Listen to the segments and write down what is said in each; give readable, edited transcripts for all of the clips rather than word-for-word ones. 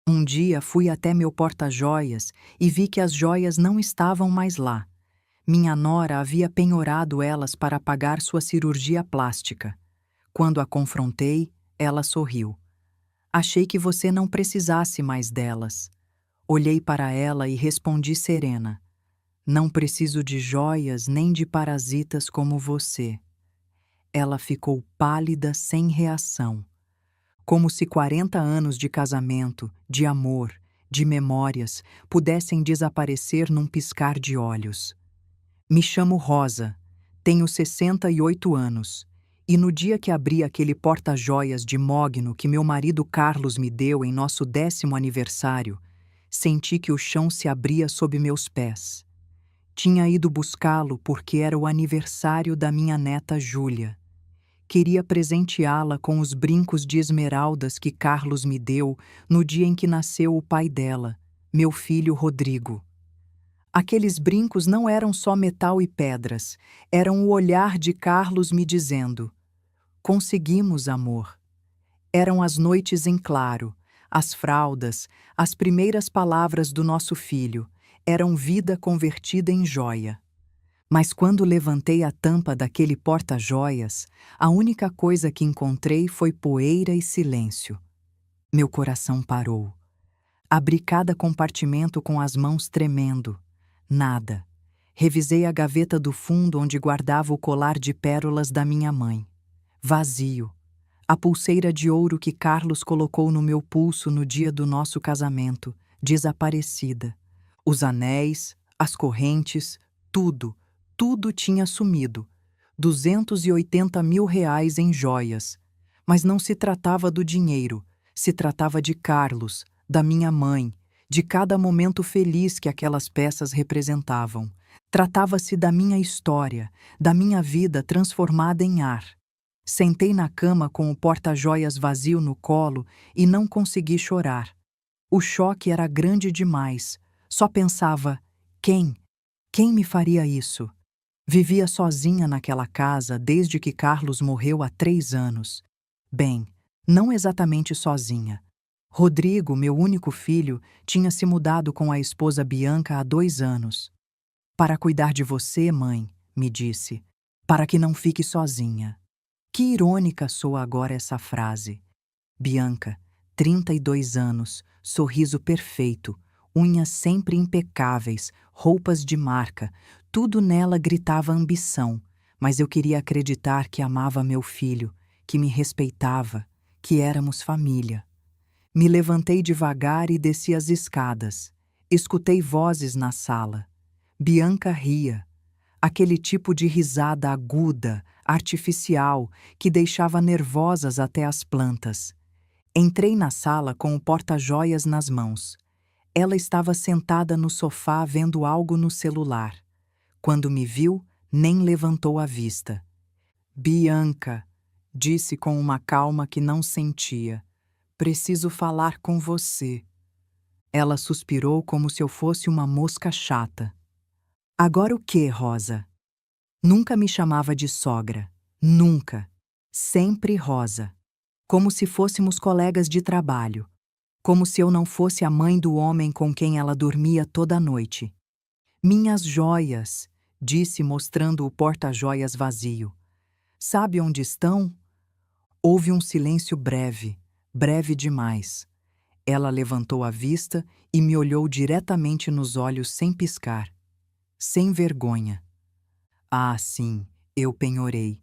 Um dia fui até meu porta-joias e vi que as joias não estavam mais lá. Minha nora havia penhorado elas para pagar sua cirurgia plástica. Quando a confrontei, ela sorriu. Achei que você não precisasse mais delas. Olhei para ela e respondi serena. Não preciso de joias nem de parasitas como você. Ela ficou pálida sem reação. Como se 40 anos de casamento, de amor, de memórias, pudessem desaparecer num piscar de olhos. Me chamo Rosa, tenho 68 anos, e no dia que abri aquele porta-joias de mogno que meu marido Carlos me deu em nosso 10º aniversário, senti que o chão se abria sob meus pés. Tinha ido buscá-lo porque era o aniversário da minha neta Júlia. Queria presenteá-la com os brincos de esmeraldas que Carlos me deu no dia em que nasceu o pai dela, meu filho Rodrigo. Aqueles brincos não eram só metal e pedras, eram o olhar de Carlos me dizendo: conseguimos, amor. Eram as noites em claro, as fraldas, as primeiras palavras do nosso filho, eram vida convertida em joia. Mas quando levantei a tampa daquele porta-joias, a única coisa que encontrei foi poeira e silêncio. Meu coração parou. Abri cada compartimento com as mãos tremendo. Nada. Revisei a gaveta do fundo onde guardava o colar de pérolas da minha mãe. Vazio. A pulseira de ouro que Carlos colocou no meu pulso no dia do nosso casamento, desaparecida. Os anéis, as correntes, tudo tinha sumido. 280 mil reais em joias. Mas não se tratava do dinheiro, se tratava de Carlos, da minha mãe, de cada momento feliz que aquelas peças representavam. Tratava-se da minha história, da minha vida transformada em ar. Sentei na cama com o porta-joias vazio no colo e não consegui chorar. O choque era grande demais. Só pensava, quem me faria isso? Vivia sozinha naquela casa desde que Carlos morreu há 3 anos. Bem, não exatamente sozinha. Rodrigo, meu único filho, tinha se mudado com a esposa Bianca há 2 anos. Para cuidar de você, mãe, me disse, para que não fique sozinha. Que irônica soa agora essa frase. Bianca, 32 anos, sorriso perfeito, unhas sempre impecáveis, roupas de marca, tudo nela gritava ambição, mas eu queria acreditar que amava meu filho, que me respeitava, que éramos família. Me levantei devagar e desci as escadas. Escutei vozes na sala. Bianca ria. Aquele tipo de risada aguda, artificial, que deixava nervosas até as plantas. Entrei na sala com o porta-joias nas mãos. Ela estava sentada no sofá vendo algo no celular. Quando me viu, nem levantou a vista. Bianca, disse com uma calma que não sentia. Preciso falar com você. Ela suspirou como se eu fosse uma mosca chata. Agora o quê, Rosa? Nunca me chamava de sogra. Nunca. Sempre Rosa. Como se fôssemos colegas de trabalho. Como se eu não fosse a mãe do homem com quem ela dormia toda noite. Minhas joias, disse mostrando o porta-joias vazio. Sabe onde estão? Houve um silêncio breve, breve demais. Ela levantou a vista e me olhou diretamente nos olhos sem piscar. Sem vergonha. Ah, sim, eu penhorei.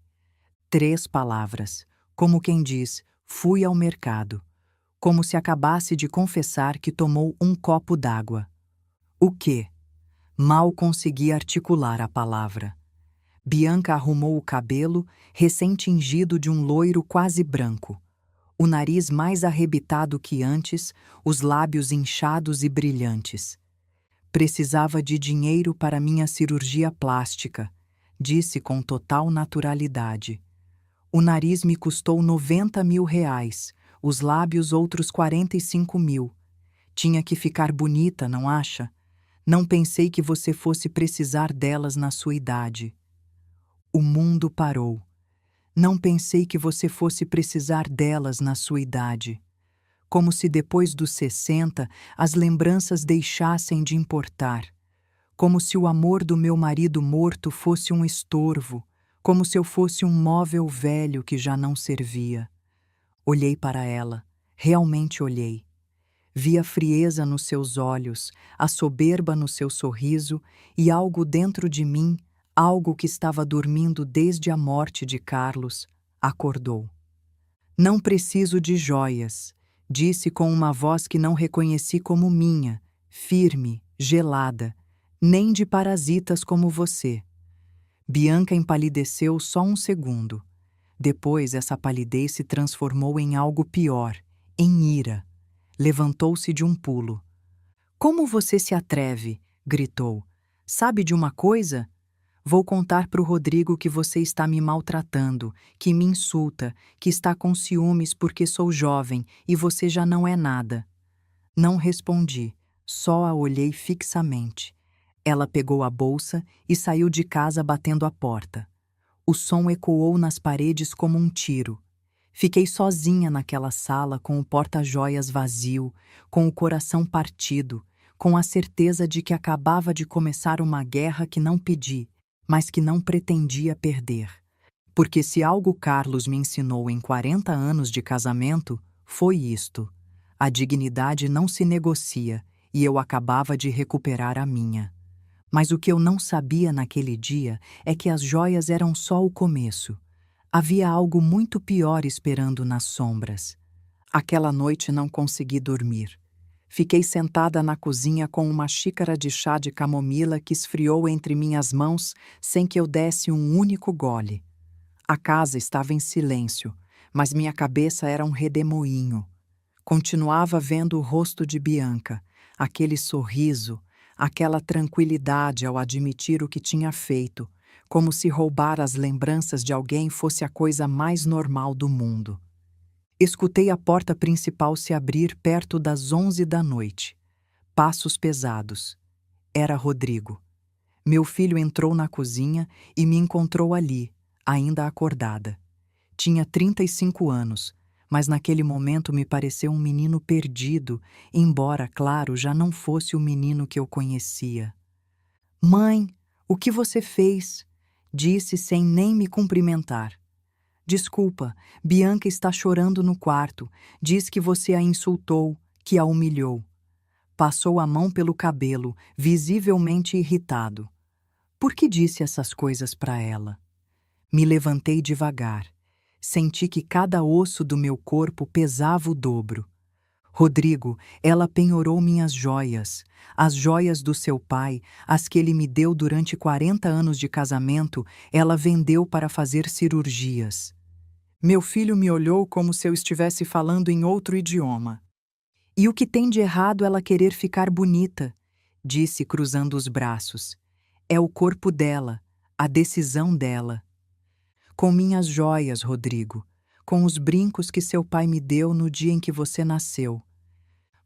3 palavras, como quem diz, fui ao mercado. Como se acabasse de confessar que tomou um copo d'água. O quê? Mal consegui articular a palavra. Bianca arrumou o cabelo, recém-tingido de um loiro quase branco. O nariz mais arrebitado que antes, os lábios inchados e brilhantes. Precisava de dinheiro para minha cirurgia plástica, disse com total naturalidade. O nariz me custou 90 mil reais, os lábios outros 45 mil. Tinha que ficar bonita, não acha? Não pensei que você fosse precisar delas na sua idade. O mundo parou. Não pensei que você fosse precisar delas na sua idade. como se depois dos 60 as lembranças deixassem de importar, como se o amor do meu marido morto fosse um estorvo, como se eu fosse um móvel velho que já não servia. Olhei para ela, realmente olhei. Vi a frieza nos seus olhos, a soberba no seu sorriso e algo dentro de mim, algo que estava dormindo desde a morte de Carlos, acordou. Não preciso de joias, disse com uma voz que não reconheci como minha, firme, gelada, nem de parasitas como você. Bianca empalideceu só um segundo. Depois essa palidez se transformou em algo pior, em ira. Levantou-se de um pulo. "Como você se atreve?" gritou. "Sabe de uma coisa? Vou contar para o Rodrigo que você está me maltratando, que me insulta, que está com ciúmes porque sou jovem e você já não é nada." Não respondi, só a olhei fixamente. Ela pegou a bolsa e saiu de casa batendo a porta. O som ecoou nas paredes como um tiro. Fiquei sozinha naquela sala com o porta-joias vazio, com o coração partido, com a certeza de que acabava de começar uma guerra que não pedi, mas que não pretendia perder. Porque se algo Carlos me ensinou em 40 anos de casamento, foi isto: a dignidade não se negocia, e eu acabava de recuperar a minha. Mas o que eu não sabia naquele dia é que as joias eram só o começo. Havia algo muito pior esperando nas sombras. Aquela noite não consegui dormir. Fiquei sentada na cozinha com uma xícara de chá de camomila que esfriou entre minhas mãos sem que eu desse um único gole. A casa estava em silêncio, mas minha cabeça era um redemoinho. Continuava vendo o rosto de Bianca, aquele sorriso, aquela tranquilidade ao admitir o que tinha feito, como se roubar as lembranças de alguém fosse a coisa mais normal do mundo. Escutei a porta principal se abrir perto das 11 da noite. Passos pesados. Era Rodrigo. Meu filho entrou na cozinha e me encontrou ali, ainda acordada. Tinha 35 anos, mas naquele momento me pareceu um menino perdido, embora, claro, já não fosse o menino que eu conhecia. "Mãe, o que você fez?" disse sem nem me cumprimentar. "Desculpa, Bianca está chorando no quarto. Diz que você a insultou, que a humilhou." Passou a mão pelo cabelo, visivelmente irritado. Por que disse essas coisas para ela? Me levantei devagar. Senti que cada osso do meu corpo pesava o dobro. "Rodrigo, ela penhorou minhas joias, as joias do seu pai, as que ele me deu durante 40 anos de casamento, ela vendeu para fazer cirurgias." Meu filho me olhou como se eu estivesse falando em outro idioma. "E o que tem de errado ela querer ficar bonita?" disse cruzando os braços. "É o corpo dela, a decisão dela." "Com minhas joias, Rodrigo, com os brincos que seu pai me deu no dia em que você nasceu."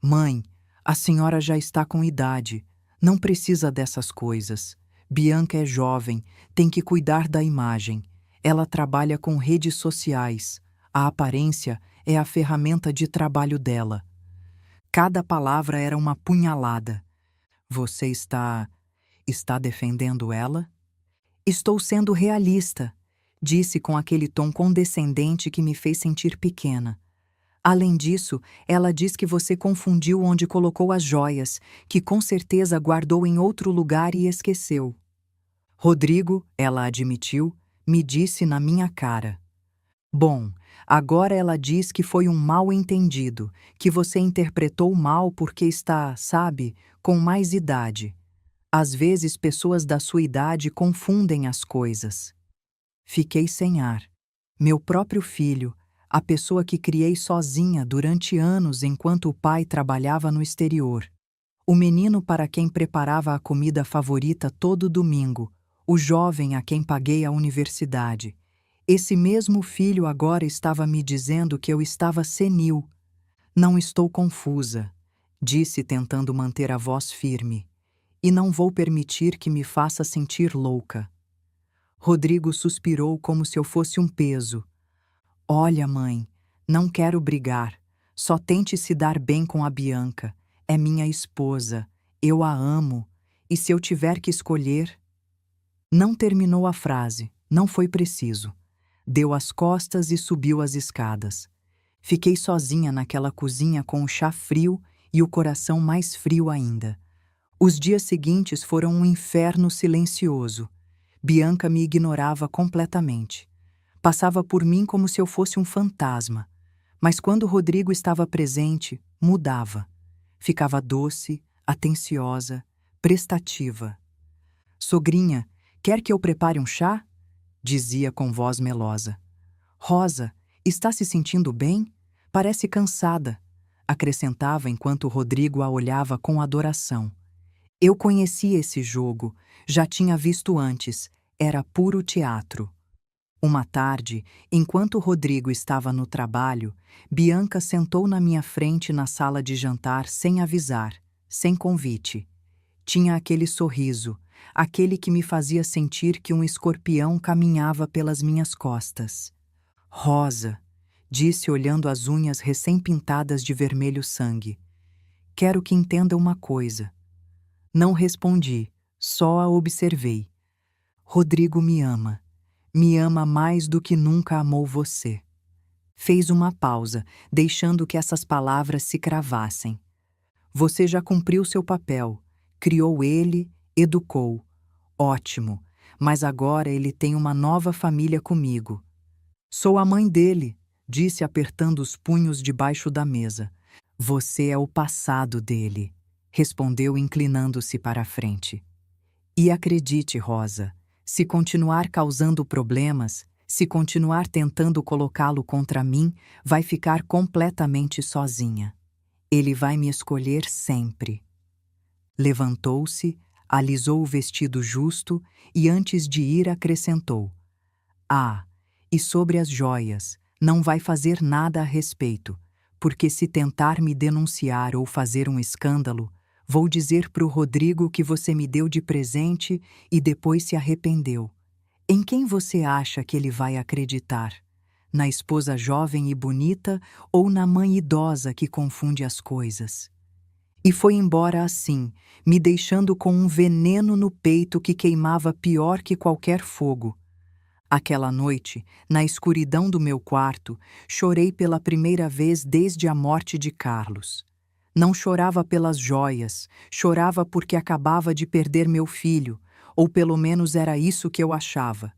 "Mãe, a senhora já está com idade, não precisa dessas coisas. Bianca é jovem, tem que cuidar da imagem. Ela trabalha com redes sociais. A aparência é a ferramenta de trabalho dela." Cada palavra era uma punhalada. "Você está defendendo ela?" "Estou sendo realista", disse com aquele tom condescendente que me fez sentir pequena. "Além disso, ela diz que você confundiu onde colocou as joias, que com certeza guardou em outro lugar e esqueceu." "Rodrigo", ela admitiu, me disse na minha cara. "Bom, agora ela diz que foi um mal-entendido, que você interpretou mal porque está, sabe, com mais idade. Às vezes pessoas da sua idade confundem as coisas." Fiquei sem ar. Meu próprio filho, a pessoa que criei sozinha durante anos enquanto o pai trabalhava no exterior. O menino para quem preparava a comida favorita todo domingo, o jovem a quem paguei a universidade. Esse mesmo filho agora estava me dizendo que eu estava senil. "Não estou confusa", disse tentando manter a voz firme. "E não vou permitir que me faça sentir louca." Rodrigo suspirou como se eu fosse um peso. "Olha, mãe, não quero brigar. Só tente se dar bem com a Bianca. É minha esposa. Eu a amo. E se eu tiver que escolher... Não terminou a frase. Não foi preciso. Deu as costas e subiu as escadas. Fiquei sozinha naquela cozinha com o chá frio e o coração mais frio ainda. Os dias seguintes foram um inferno silencioso. Bianca me ignorava completamente. Passava por mim como se eu fosse um fantasma. Mas quando Rodrigo estava presente, mudava. Ficava doce, atenciosa, prestativa. "Sogrinha, quer que eu prepare um chá?" dizia com voz melosa. "Rosa, está se sentindo bem? Parece cansada", acrescentava enquanto Rodrigo a olhava com adoração. Eu conhecia esse jogo, já tinha visto antes, era puro teatro. Uma tarde, enquanto Rodrigo estava no trabalho, Bianca sentou na minha frente na sala de jantar sem avisar, sem convite. Tinha aquele sorriso, aquele que me fazia sentir que um escorpião caminhava pelas minhas costas. "Rosa", disse olhando as unhas recém-pintadas de vermelho sangue. "Quero que entenda uma coisa." Não respondi, só a observei. "Rodrigo me ama. Me ama mais do que nunca amou você." Fez uma pausa, deixando que essas palavras se cravassem. "Você já cumpriu seu papel. Criou ele, educou. Ótimo, mas agora ele tem uma nova família comigo." "Sou a mãe dele", disse apertando os punhos debaixo da mesa. "Você é o passado dele", respondeu inclinando-se para a frente. "E acredite, Rosa, se continuar causando problemas, se continuar tentando colocá-lo contra mim, vai ficar completamente sozinha. Ele vai me escolher sempre." Levantou-se, alisou o vestido justo e antes de ir acrescentou: "Ah, e sobre as joias, não vai fazer nada a respeito, porque se tentar me denunciar ou fazer um escândalo, vou dizer pro Rodrigo que você me deu de presente e depois se arrependeu. Em quem você acha que ele vai acreditar? Na esposa jovem e bonita ou na mãe idosa que confunde as coisas?" E foi embora assim, me deixando com um veneno no peito que queimava pior que qualquer fogo. Aquela noite, na escuridão do meu quarto, chorei pela primeira vez desde a morte de Carlos. Não chorava pelas joias, chorava porque acabava de perder meu filho, ou pelo menos era isso que eu achava.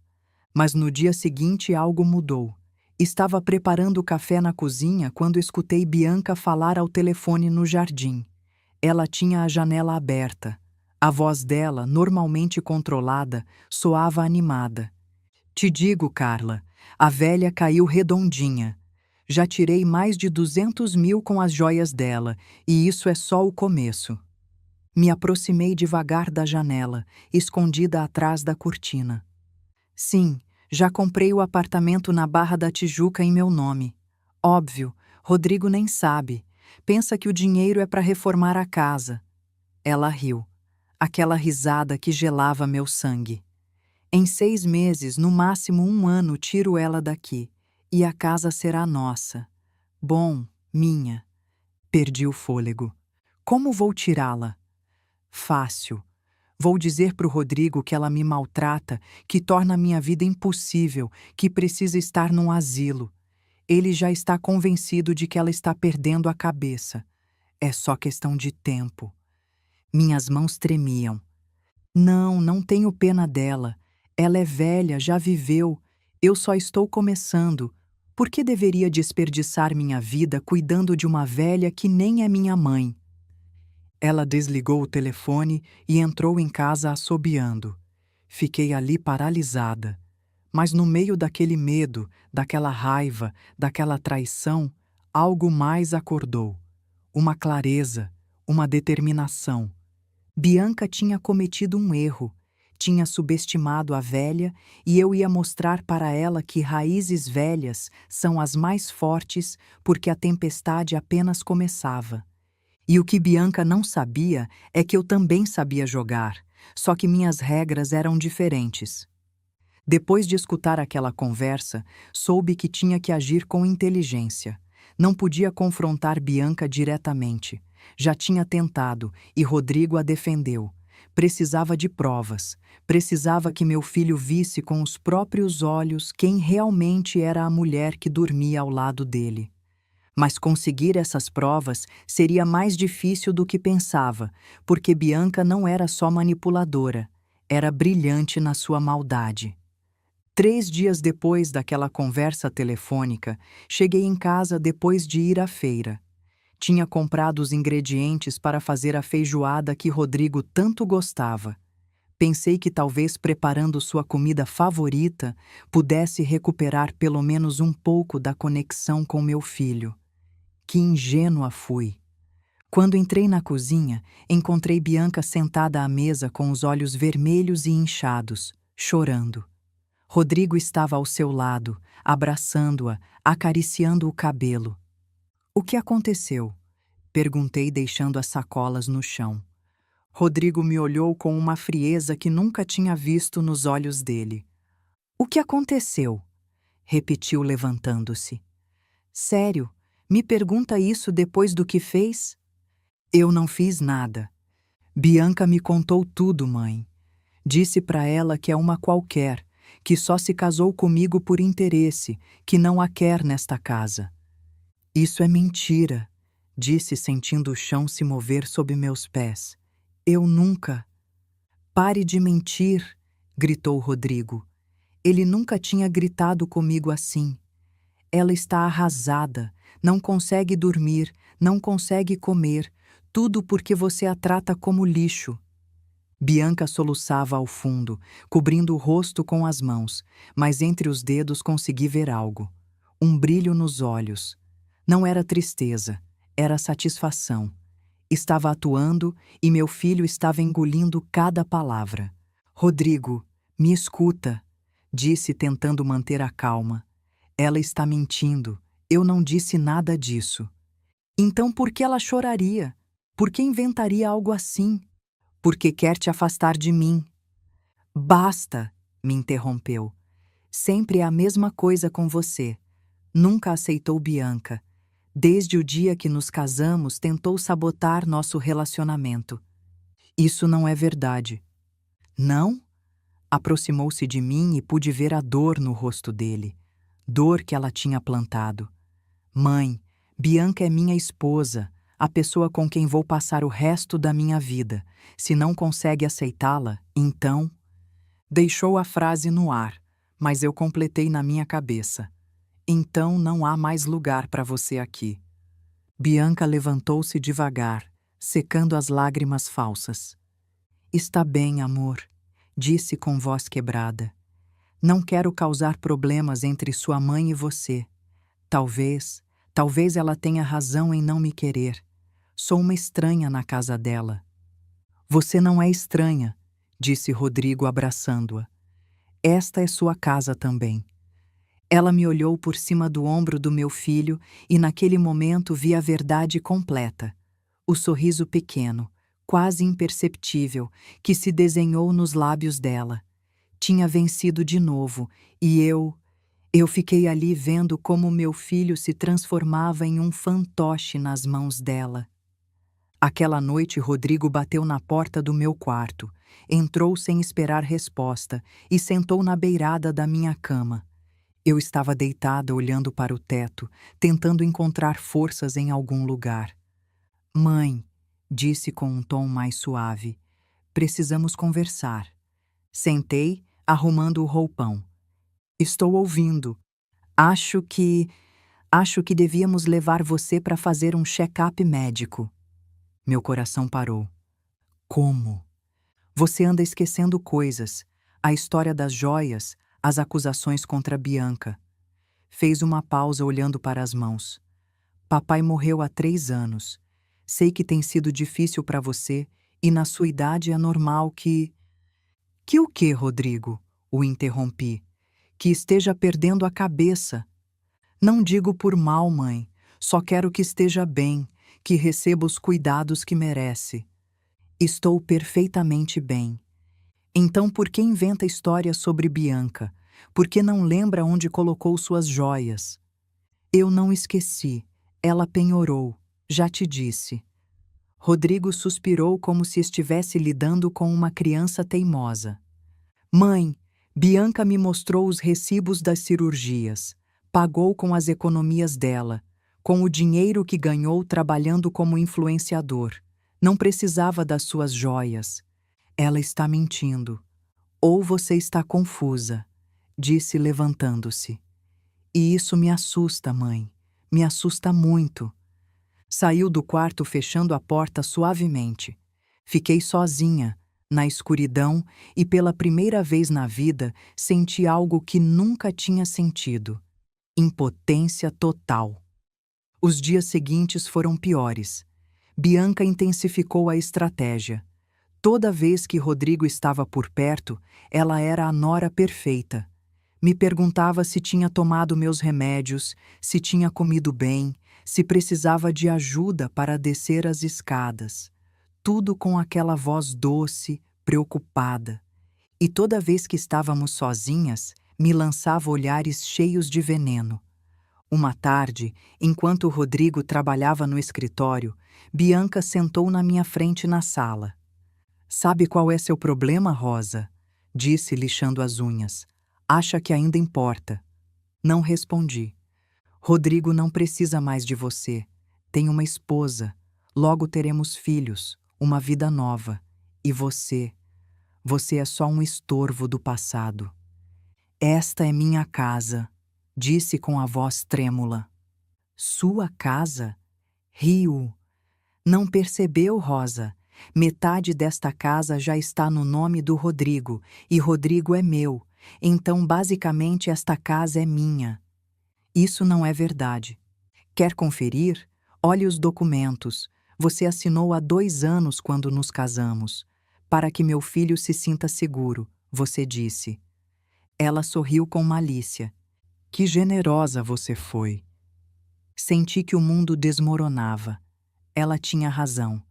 Mas no dia seguinte algo mudou. Estava preparando o café na cozinha quando escutei Bianca falar ao telefone no jardim. Ela tinha a janela aberta. A voz dela, normalmente controlada, soava animada. "Te digo, Carla, a velha caiu redondinha. Já tirei mais de 200 mil com as joias dela, e isso é só o começo." Me aproximei devagar da janela, escondida atrás da cortina. "Sim, já comprei o apartamento na Barra da Tijuca em meu nome. Óbvio, Rodrigo nem sabe. Pensa que o dinheiro é para reformar a casa." Ela riu. Aquela risada que gelava meu sangue. "Em 6 meses, no máximo 1 ano, tiro ela daqui. E a casa será nossa. Bom, minha." Perdi o fôlego. "Como vou tirá-la?" "Fácil. Vou dizer pro Rodrigo que ela me maltrata, que torna a minha vida impossível, que precisa estar num asilo. Ele já está convencido de que ela está perdendo a cabeça. É só questão de tempo." Minhas mãos tremiam. "Não, não tenho pena dela. Ela é velha, já viveu. Eu só estou começando. Por que deveria desperdiçar minha vida cuidando de uma velha que nem é minha mãe?" Ela desligou o telefone e entrou em casa assobiando. Fiquei ali paralisada. Mas no meio daquele medo, daquela raiva, daquela traição, algo mais acordou. Uma clareza, uma determinação. Bianca tinha cometido um erro. Tinha subestimado a velha e eu ia mostrar para ela que raízes velhas são as mais fortes porque a tempestade apenas começava. E o que Bianca não sabia é que eu também sabia jogar, só que minhas regras eram diferentes. Depois de escutar aquela conversa, soube que tinha que agir com inteligência. Não podia confrontar Bianca diretamente. Já tinha tentado, e Rodrigo a defendeu. Precisava de provas. Precisava que meu filho visse com os próprios olhos quem realmente era a mulher que dormia ao lado dele. Mas conseguir essas provas seria mais difícil do que pensava, porque Bianca não era só manipuladora, era brilhante na sua maldade. 3 dias depois daquela conversa telefônica, cheguei em casa depois de ir à feira. Tinha comprado os ingredientes para fazer a feijoada que Rodrigo tanto gostava. Pensei que talvez preparando sua comida favorita pudesse recuperar pelo menos um pouco da conexão com meu filho. Que ingênua fui! Quando entrei na cozinha, encontrei Bianca sentada à mesa com os olhos vermelhos e inchados, chorando. Rodrigo estava ao seu lado, abraçando-a, acariciando o cabelo. "O que aconteceu?" perguntei, deixando as sacolas no chão. Rodrigo me olhou com uma frieza que nunca tinha visto nos olhos dele. "O que aconteceu?" repetiu, levantando-se. "Sério? Me pergunta isso depois do que fez?" "Eu não fiz nada. Bianca me contou tudo, mãe. Disse para ela que é uma qualquer, que só se casou comigo por interesse, que não a quer nesta casa." "Isso é mentira", disse, sentindo o chão se mover sob meus pés. "Eu nunca." "Pare de mentir", gritou Rodrigo. Ele nunca tinha gritado comigo assim. "Ela está arrasada, não consegue dormir, não consegue comer, tudo porque você a trata como lixo." Bianca soluçava ao fundo, cobrindo o rosto com as mãos, mas entre os dedos consegui ver algo. Um brilho nos olhos. Não era tristeza, era satisfação. Estava atuando e meu filho estava engolindo cada palavra. "Rodrigo, me escuta", disse, tentando manter a calma. "Ela está mentindo. Eu não disse nada disso." "Então por que ela choraria? Por que inventaria algo assim?" "Porque quer te afastar de mim." "Basta", me interrompeu. "Sempre é a mesma coisa com você. Nunca aceitou Bianca. Desde o dia que nos casamos, tentou sabotar nosso relacionamento." "Isso não é verdade." "Não?" Aproximou-se de mim e pude ver a dor no rosto dele. Dor que ela tinha plantado. "Mãe, Bianca é minha esposa, a pessoa com quem vou passar o resto da minha vida. Se não consegue aceitá-la, então..." Deixou a frase no ar, mas eu completei na minha cabeça. "Então não há mais lugar para você aqui." Bianca levantou-se devagar, secando as lágrimas falsas. "Está bem, amor", disse com voz quebrada. "Não quero causar problemas entre sua mãe e você. Talvez ela tenha razão em não me querer. Sou uma estranha na casa dela." "Você não é estranha", disse Rodrigo, abraçando-a. "Esta é sua casa também." Ela me olhou por cima do ombro do meu filho e naquele momento vi a verdade completa. O sorriso pequeno, quase imperceptível, que se desenhou nos lábios dela. Tinha vencido de novo e eu fiquei ali vendo como meu filho se transformava em um fantoche nas mãos dela. Aquela noite, Rodrigo bateu na porta do meu quarto, entrou sem esperar resposta e sentou na beirada da minha cama. Eu estava deitada olhando para o teto, tentando encontrar forças em algum lugar. "Mãe", disse com um tom mais suave, "precisamos conversar." Sentei, arrumando o roupão. "Estou ouvindo. Acho que... Acho que devíamos levar você para fazer um check-up médico." Meu coração parou. "Como?" "Você anda esquecendo coisas. A história das joias, as acusações contra Bianca." Fez uma pausa olhando para as mãos. "Papai morreu há 3 anos. Sei que tem sido difícil para você e na sua idade é normal que..." "Que o quê, Rodrigo?" o interrompi. "Que esteja perdendo a cabeça." "Não digo por mal, mãe. Só quero que esteja bem, que receba os cuidados que merece." "Estou perfeitamente bem." "Então por que inventa histórias sobre Bianca? Por que não lembra onde colocou suas joias?" "Eu não esqueci. Ela penhorou, já te disse. Rodrigo suspirou como se estivesse lidando com uma criança teimosa. Mãe, Bianca me mostrou os recibos das cirurgias. Pagou com as economias dela, com o dinheiro que ganhou trabalhando como influenciador. Não precisava das suas joias. Ela está mentindo. Ou você está confusa, disse levantando-se. E isso me assusta, mãe. Me assusta muito. Saiu do quarto fechando a porta suavemente. Fiquei sozinha, na escuridão, e pela primeira vez na vida senti algo que nunca tinha sentido: impotência total. Os dias seguintes foram piores. Bianca intensificou a estratégia. Toda vez que Rodrigo estava por perto, ela era a nora perfeita. Me perguntava se tinha tomado meus remédios, se tinha comido bem, se precisava de ajuda para descer as escadas. Tudo com aquela voz doce, preocupada. E toda vez que estávamos sozinhas, me lançava olhares cheios de veneno. Uma tarde, enquanto Rodrigo trabalhava no escritório, Bianca sentou na minha frente na sala. Sabe qual é seu problema, Rosa? Disse, lixando as unhas. Acha que ainda importa. Não respondi. Rodrigo não precisa mais de você. Tem uma esposa. Logo teremos filhos, uma vida nova. E você é só um estorvo do passado. Esta é minha casa, disse com a voz trêmula. Sua casa? Riu. Não percebeu, Rosa? Metade desta casa já está no nome do Rodrigo, e Rodrigo é meu. Então, basicamente, esta casa é minha. Isso não é verdade. Quer conferir? Olhe os documentos. Você assinou há 2 anos quando nos casamos. Para que meu filho se sinta seguro, você disse. Ela sorriu com malícia. Que generosa você foi. Senti que o mundo desmoronava. Ela tinha razão.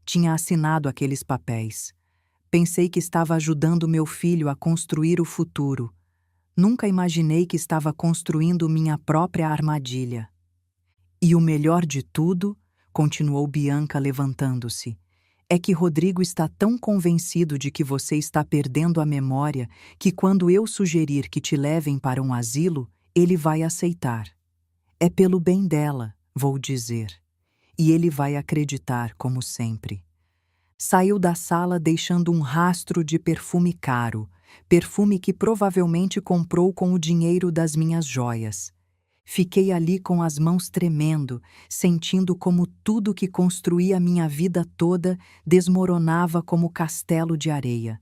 Tinha assinado aqueles papéis. Pensei que estava ajudando meu filho a construir o futuro. Nunca imaginei que estava construindo minha própria armadilha. E o melhor de tudo, continuou Bianca levantando-se, é que Rodrigo está tão convencido de que você está perdendo a memória que quando eu sugerir que te levem para um asilo, ele vai aceitar. É pelo bem dela, vou dizer. E ele vai acreditar, como sempre. Saiu da sala deixando um rastro de perfume caro, perfume que provavelmente comprou com o dinheiro das minhas joias. Fiquei ali com as mãos tremendo, sentindo como tudo que construí a minha vida toda desmoronava como castelo de areia.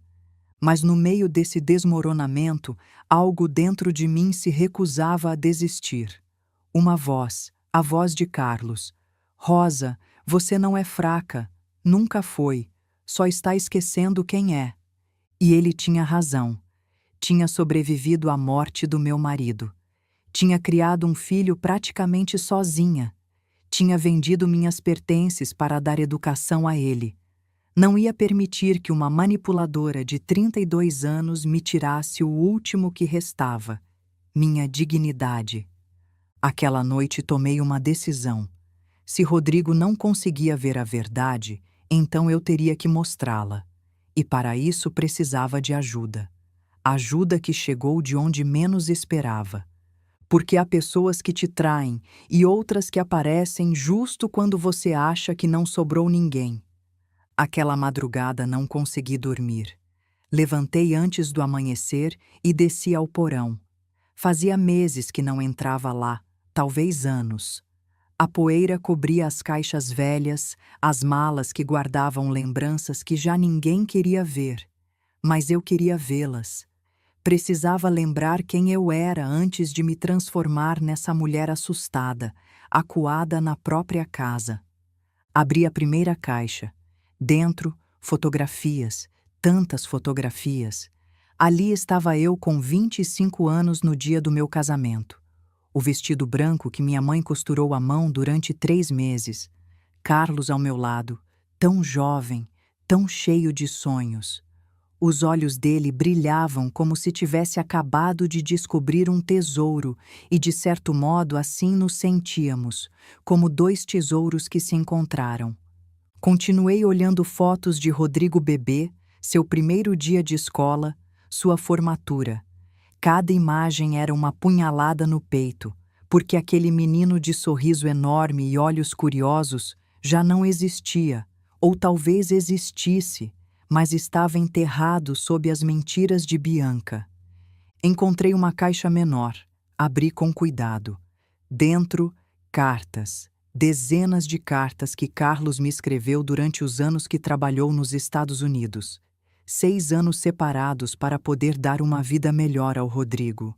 Mas no meio desse desmoronamento, algo dentro de mim se recusava a desistir. Uma voz, a voz de Carlos. Rosa, você não é fraca. Nunca foi. Só está esquecendo quem é. E ele tinha razão. Tinha sobrevivido à morte do meu marido. Tinha criado um filho praticamente sozinha. Tinha vendido minhas pertences para dar educação a ele. Não ia permitir que uma manipuladora de 32 anos me tirasse o último que restava, minha dignidade. Aquela noite tomei uma decisão. Se Rodrigo não conseguia ver a verdade, então eu teria que mostrá-la. E para isso precisava de ajuda. Ajuda que chegou de onde menos esperava. Porque há pessoas que te traem e outras que aparecem justo quando você acha que não sobrou ninguém. Aquela madrugada não consegui dormir. Levantei antes do amanhecer e desci ao porão. Fazia meses que não entrava lá, talvez anos. A poeira cobria as caixas velhas, as malas que guardavam lembranças que já ninguém queria ver. Mas eu queria vê-las. Precisava lembrar quem eu era antes de me transformar nessa mulher assustada, acuada na própria casa. Abri a primeira caixa. Dentro, fotografias, tantas fotografias. Ali estava eu com 25 anos no dia do meu casamento. O vestido branco que minha mãe costurou à mão durante 3 meses. Carlos ao meu lado, tão jovem, tão cheio de sonhos. Os olhos dele brilhavam como se tivesse acabado de descobrir um tesouro, e de certo modo assim nos sentíamos, como dois tesouros que se encontraram. Continuei olhando fotos de Rodrigo bebê, seu primeiro dia de escola, sua formatura. Cada imagem era uma punhalada no peito, porque aquele menino de sorriso enorme e olhos curiosos já não existia, ou talvez existisse, mas estava enterrado sob as mentiras de Bianca. Encontrei uma caixa menor, abri com cuidado. Dentro, cartas, dezenas de cartas que Carlos me escreveu durante os anos que trabalhou nos Estados Unidos. 6 anos separados para poder dar uma vida melhor ao Rodrigo.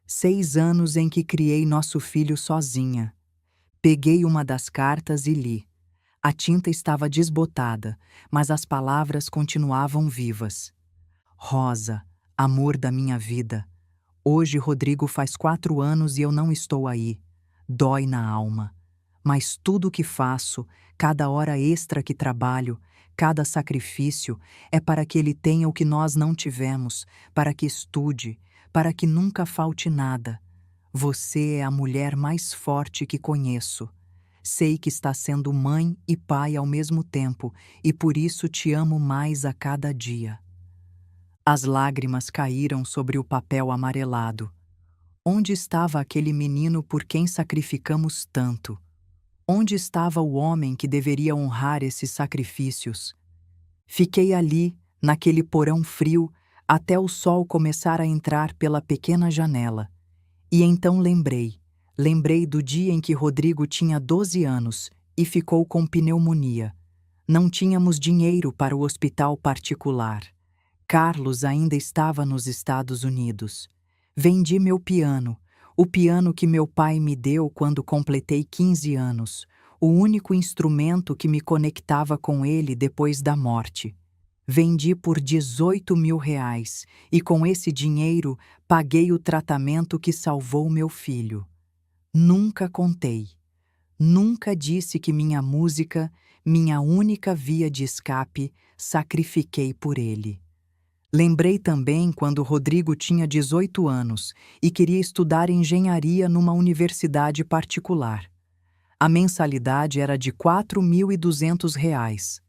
6 anos em que criei nosso filho sozinha. Peguei uma das cartas e li. A tinta estava desbotada, mas as palavras continuavam vivas. Rosa, amor da minha vida. Hoje Rodrigo faz 4 anos e eu não estou aí. Dói na alma. Mas tudo o que faço, cada hora extra que trabalho, cada sacrifício, é para que ele tenha o que nós não tivemos, para que estude, para que nunca falte nada. Você é a mulher mais forte que conheço. Sei que está sendo mãe e pai ao mesmo tempo, e por isso te amo mais a cada dia. As lágrimas caíram sobre o papel amarelado. Onde estava aquele menino por quem sacrificamos tanto? Onde estava o homem que deveria honrar esses sacrifícios? Fiquei ali, naquele porão frio, até o sol começar a entrar pela pequena janela. E então lembrei do dia em que Rodrigo tinha 12 anos e ficou com pneumonia. Não tínhamos dinheiro para o hospital particular. Carlos ainda estava nos Estados Unidos. Vendi meu piano, o piano que meu pai me deu quando completei 15 anos, o único instrumento que me conectava com ele depois da morte. Vendi por R$ 18.000 e com esse dinheiro paguei o tratamento que salvou meu filho. Nunca contei. Nunca disse que minha música, minha única via de escape, sacrifiquei por ele. Lembrei também quando Rodrigo tinha 18 anos e queria estudar engenharia numa universidade particular. A mensalidade era de R$ 4.200.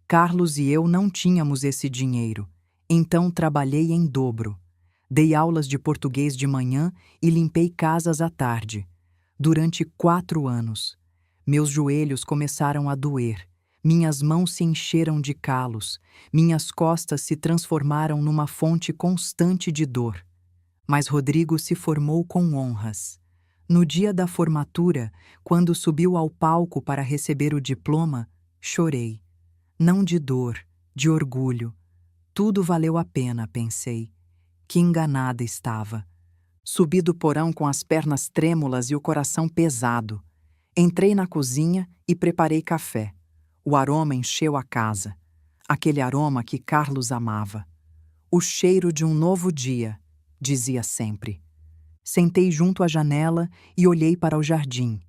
Carlos e eu não tínhamos esse dinheiro, então trabalhei em dobro. Dei aulas de português de manhã e limpei casas à tarde. Durante 4 anos. Meus joelhos começaram a doer. Minhas mãos se encheram de calos, minhas costas se transformaram numa fonte constante de dor. Mas Rodrigo se formou com honras. No dia da formatura, quando subiu ao palco para receber o diploma, chorei. Não de dor, de orgulho. Tudo valeu a pena, pensei. Que enganada estava. Subi do porão com as pernas trêmulas e o coração pesado. Entrei na cozinha e preparei café. O aroma encheu a casa. Aquele aroma que Carlos amava. O cheiro de um novo dia, dizia sempre. Sentei junto à janela e olhei para o jardim.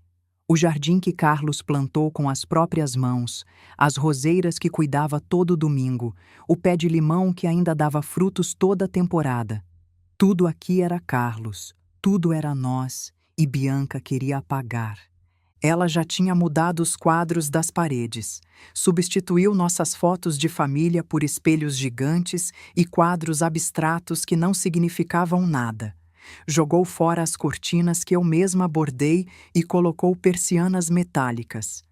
O jardim que Carlos plantou com as próprias mãos, as roseiras que cuidava todo domingo, o pé de limão que ainda dava frutos toda a temporada. Tudo aqui era Carlos, tudo era nós, e Bianca queria apagar. Ela já tinha mudado os quadros das paredes, substituiu nossas fotos de família por espelhos gigantes e quadros abstratos que não significavam nada. Jogou fora as cortinas que eu mesma bordei e colocou persianas metálicas.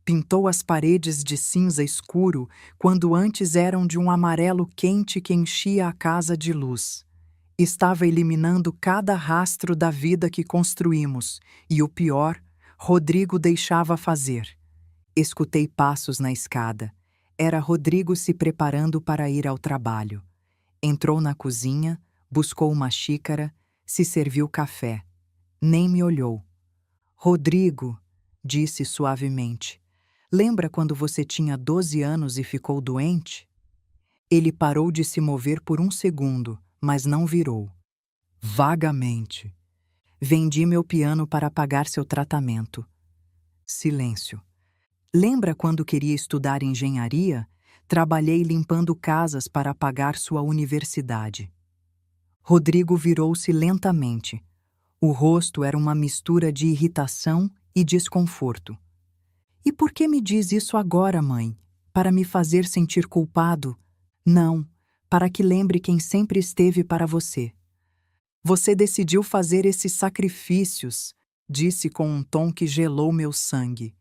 Pintou as paredes de cinza escuro quando antes eram de um amarelo quente que enchia a casa de luz. Estava eliminando cada rastro da vida que construímos e, o pior, Rodrigo deixava fazer. Escutei passos na escada. Era Rodrigo se preparando para ir ao trabalho. Entrou na cozinha, buscou uma xícara, se serviu café. Nem me olhou. Rodrigo, disse suavemente, lembra quando você tinha 12 anos e ficou doente? Ele parou de se mover por um segundo, mas não virou. Vagamente. Vendi meu piano para pagar seu tratamento. Silêncio. Lembra quando queria estudar engenharia? Trabalhei limpando casas para pagar sua universidade. Rodrigo virou-se lentamente. O rosto era uma mistura de irritação e desconforto. E por que me diz isso agora, mãe? Para me fazer sentir culpado? Não, para que lembre quem sempre esteve para você. Você decidiu fazer esses sacrifícios, disse com um tom que gelou meu sangue.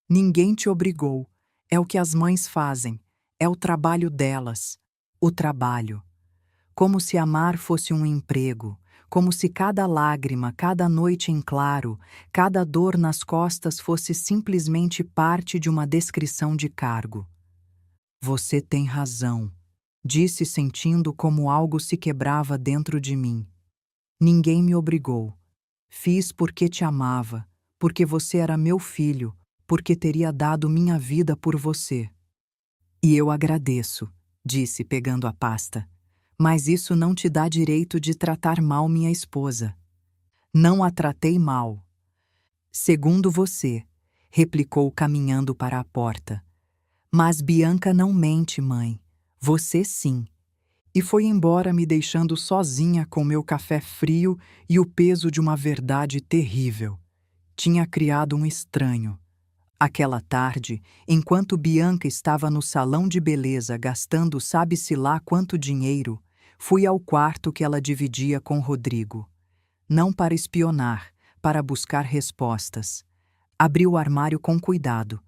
Ninguém te obrigou. É o que as mães fazem. É o trabalho delas. O trabalho. Como se amar fosse um emprego. Como se cada lágrima, cada noite em claro, cada dor nas costas fosse simplesmente parte de uma descrição de cargo. Você tem razão, disse sentindo como algo se quebrava dentro de mim. Ninguém me obrigou. Fiz porque te amava, porque você era meu filho, porque teria dado minha vida por você. E eu agradeço, disse pegando a pasta. Mas isso não te dá direito de tratar mal minha esposa. Não a tratei mal. Segundo você, replicou caminhando para a porta. Mas Bianca não mente, mãe. Você sim. E foi embora me deixando sozinha com meu café frio e o peso de uma verdade terrível. Tinha criado um estranho. Aquela tarde, enquanto Bianca estava no salão de beleza gastando sabe-se lá quanto dinheiro, fui ao quarto que ela dividia com Rodrigo. Não para espionar, para buscar respostas. Abri o armário com cuidado.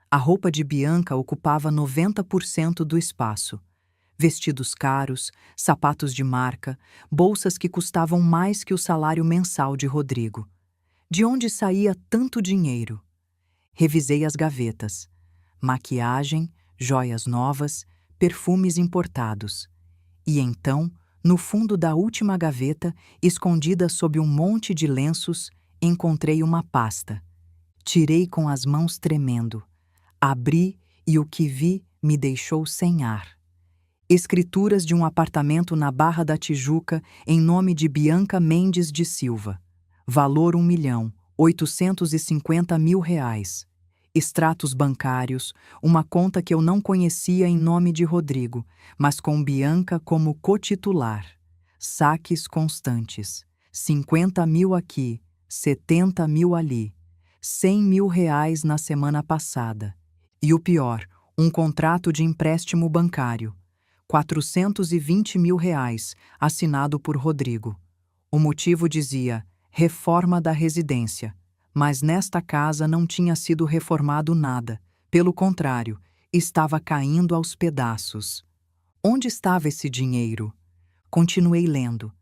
A roupa de Bianca ocupava 90% do espaço. Vestidos caros, sapatos de marca, bolsas que custavam mais que o salário mensal de Rodrigo. De onde saía tanto dinheiro? Revisei as gavetas. Maquiagem, joias novas, perfumes importados. E então, no fundo da última gaveta, escondida sob um monte de lenços, encontrei uma pasta. Tirei com as mãos tremendo. Abri e o que vi me deixou sem ar. Escrituras de um apartamento na Barra da Tijuca em nome de Bianca Mendes de Silva. Valor R$ 1.850.000. Extratos bancários, uma conta que eu não conhecia em nome de Rodrigo, mas com Bianca como cotitular. Saques constantes. 50.000 aqui, 70.000 ali. R$ 100.000 na semana passada. E o pior, um contrato de empréstimo bancário. R$ 420.000, assinado por Rodrigo. O motivo dizia, reforma da residência. Mas nesta casa não tinha sido reformado nada. Pelo contrário, estava caindo aos pedaços. Onde estava esse dinheiro? Continuei lendo.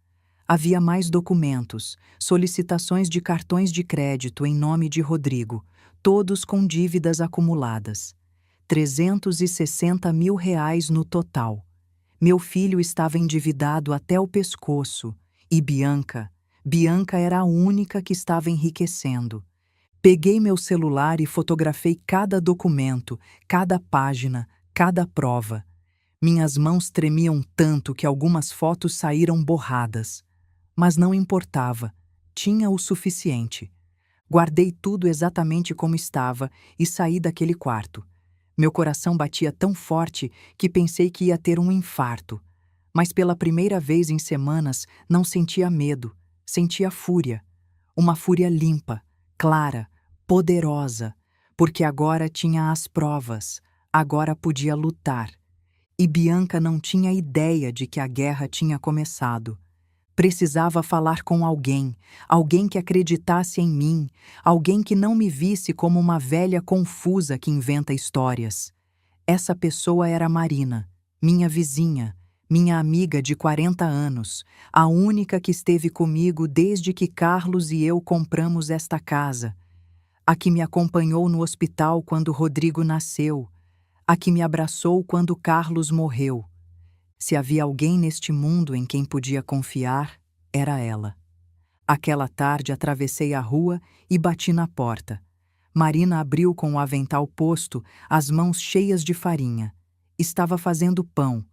Havia mais documentos, solicitações de cartões de crédito em nome de Rodrigo, todos com dívidas acumuladas. R$ 360.000 no total. Meu filho estava endividado até o pescoço, e Bianca era a única que estava enriquecendo. Peguei meu celular e fotografei cada documento, cada página, cada prova. Minhas mãos tremiam tanto que algumas fotos saíram borradas. Mas não importava, tinha o suficiente. Guardei tudo exatamente como estava e saí daquele quarto. Meu coração batia tão forte que pensei que ia ter um infarto. Mas pela primeira vez em semanas não sentia medo, sentia fúria. Uma fúria limpa, clara, poderosa, porque agora tinha as provas, agora podia lutar. E Bianca não tinha ideia de que a guerra tinha começado. Precisava falar com alguém que acreditasse em mim, alguém que não me visse como uma velha confusa que inventa histórias. Essa pessoa era Marina, minha vizinha, minha amiga de 40 anos, a única que esteve comigo desde que Carlos e eu compramos esta casa, a que me acompanhou no hospital quando Rodrigo nasceu, a que me abraçou quando Carlos morreu. Se havia alguém neste mundo em quem podia confiar, era ela. Aquela tarde atravessei a rua e bati na porta. Marina abriu com o avental posto, as mãos cheias de farinha. Estava fazendo pão.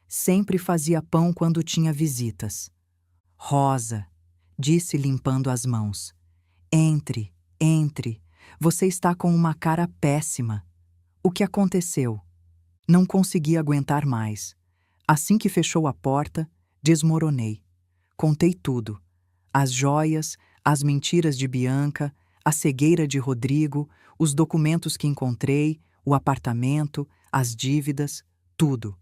Sempre fazia pão quando tinha visitas. Rosa, disse limpando as mãos. Entre, entre. Você está com uma cara péssima. O que aconteceu? Não consegui aguentar mais. Assim que fechou a porta, desmoronei. Contei tudo. As joias, as mentiras de Bianca, a cegueira de Rodrigo, os documentos que encontrei, o apartamento, as dívidas, tudo.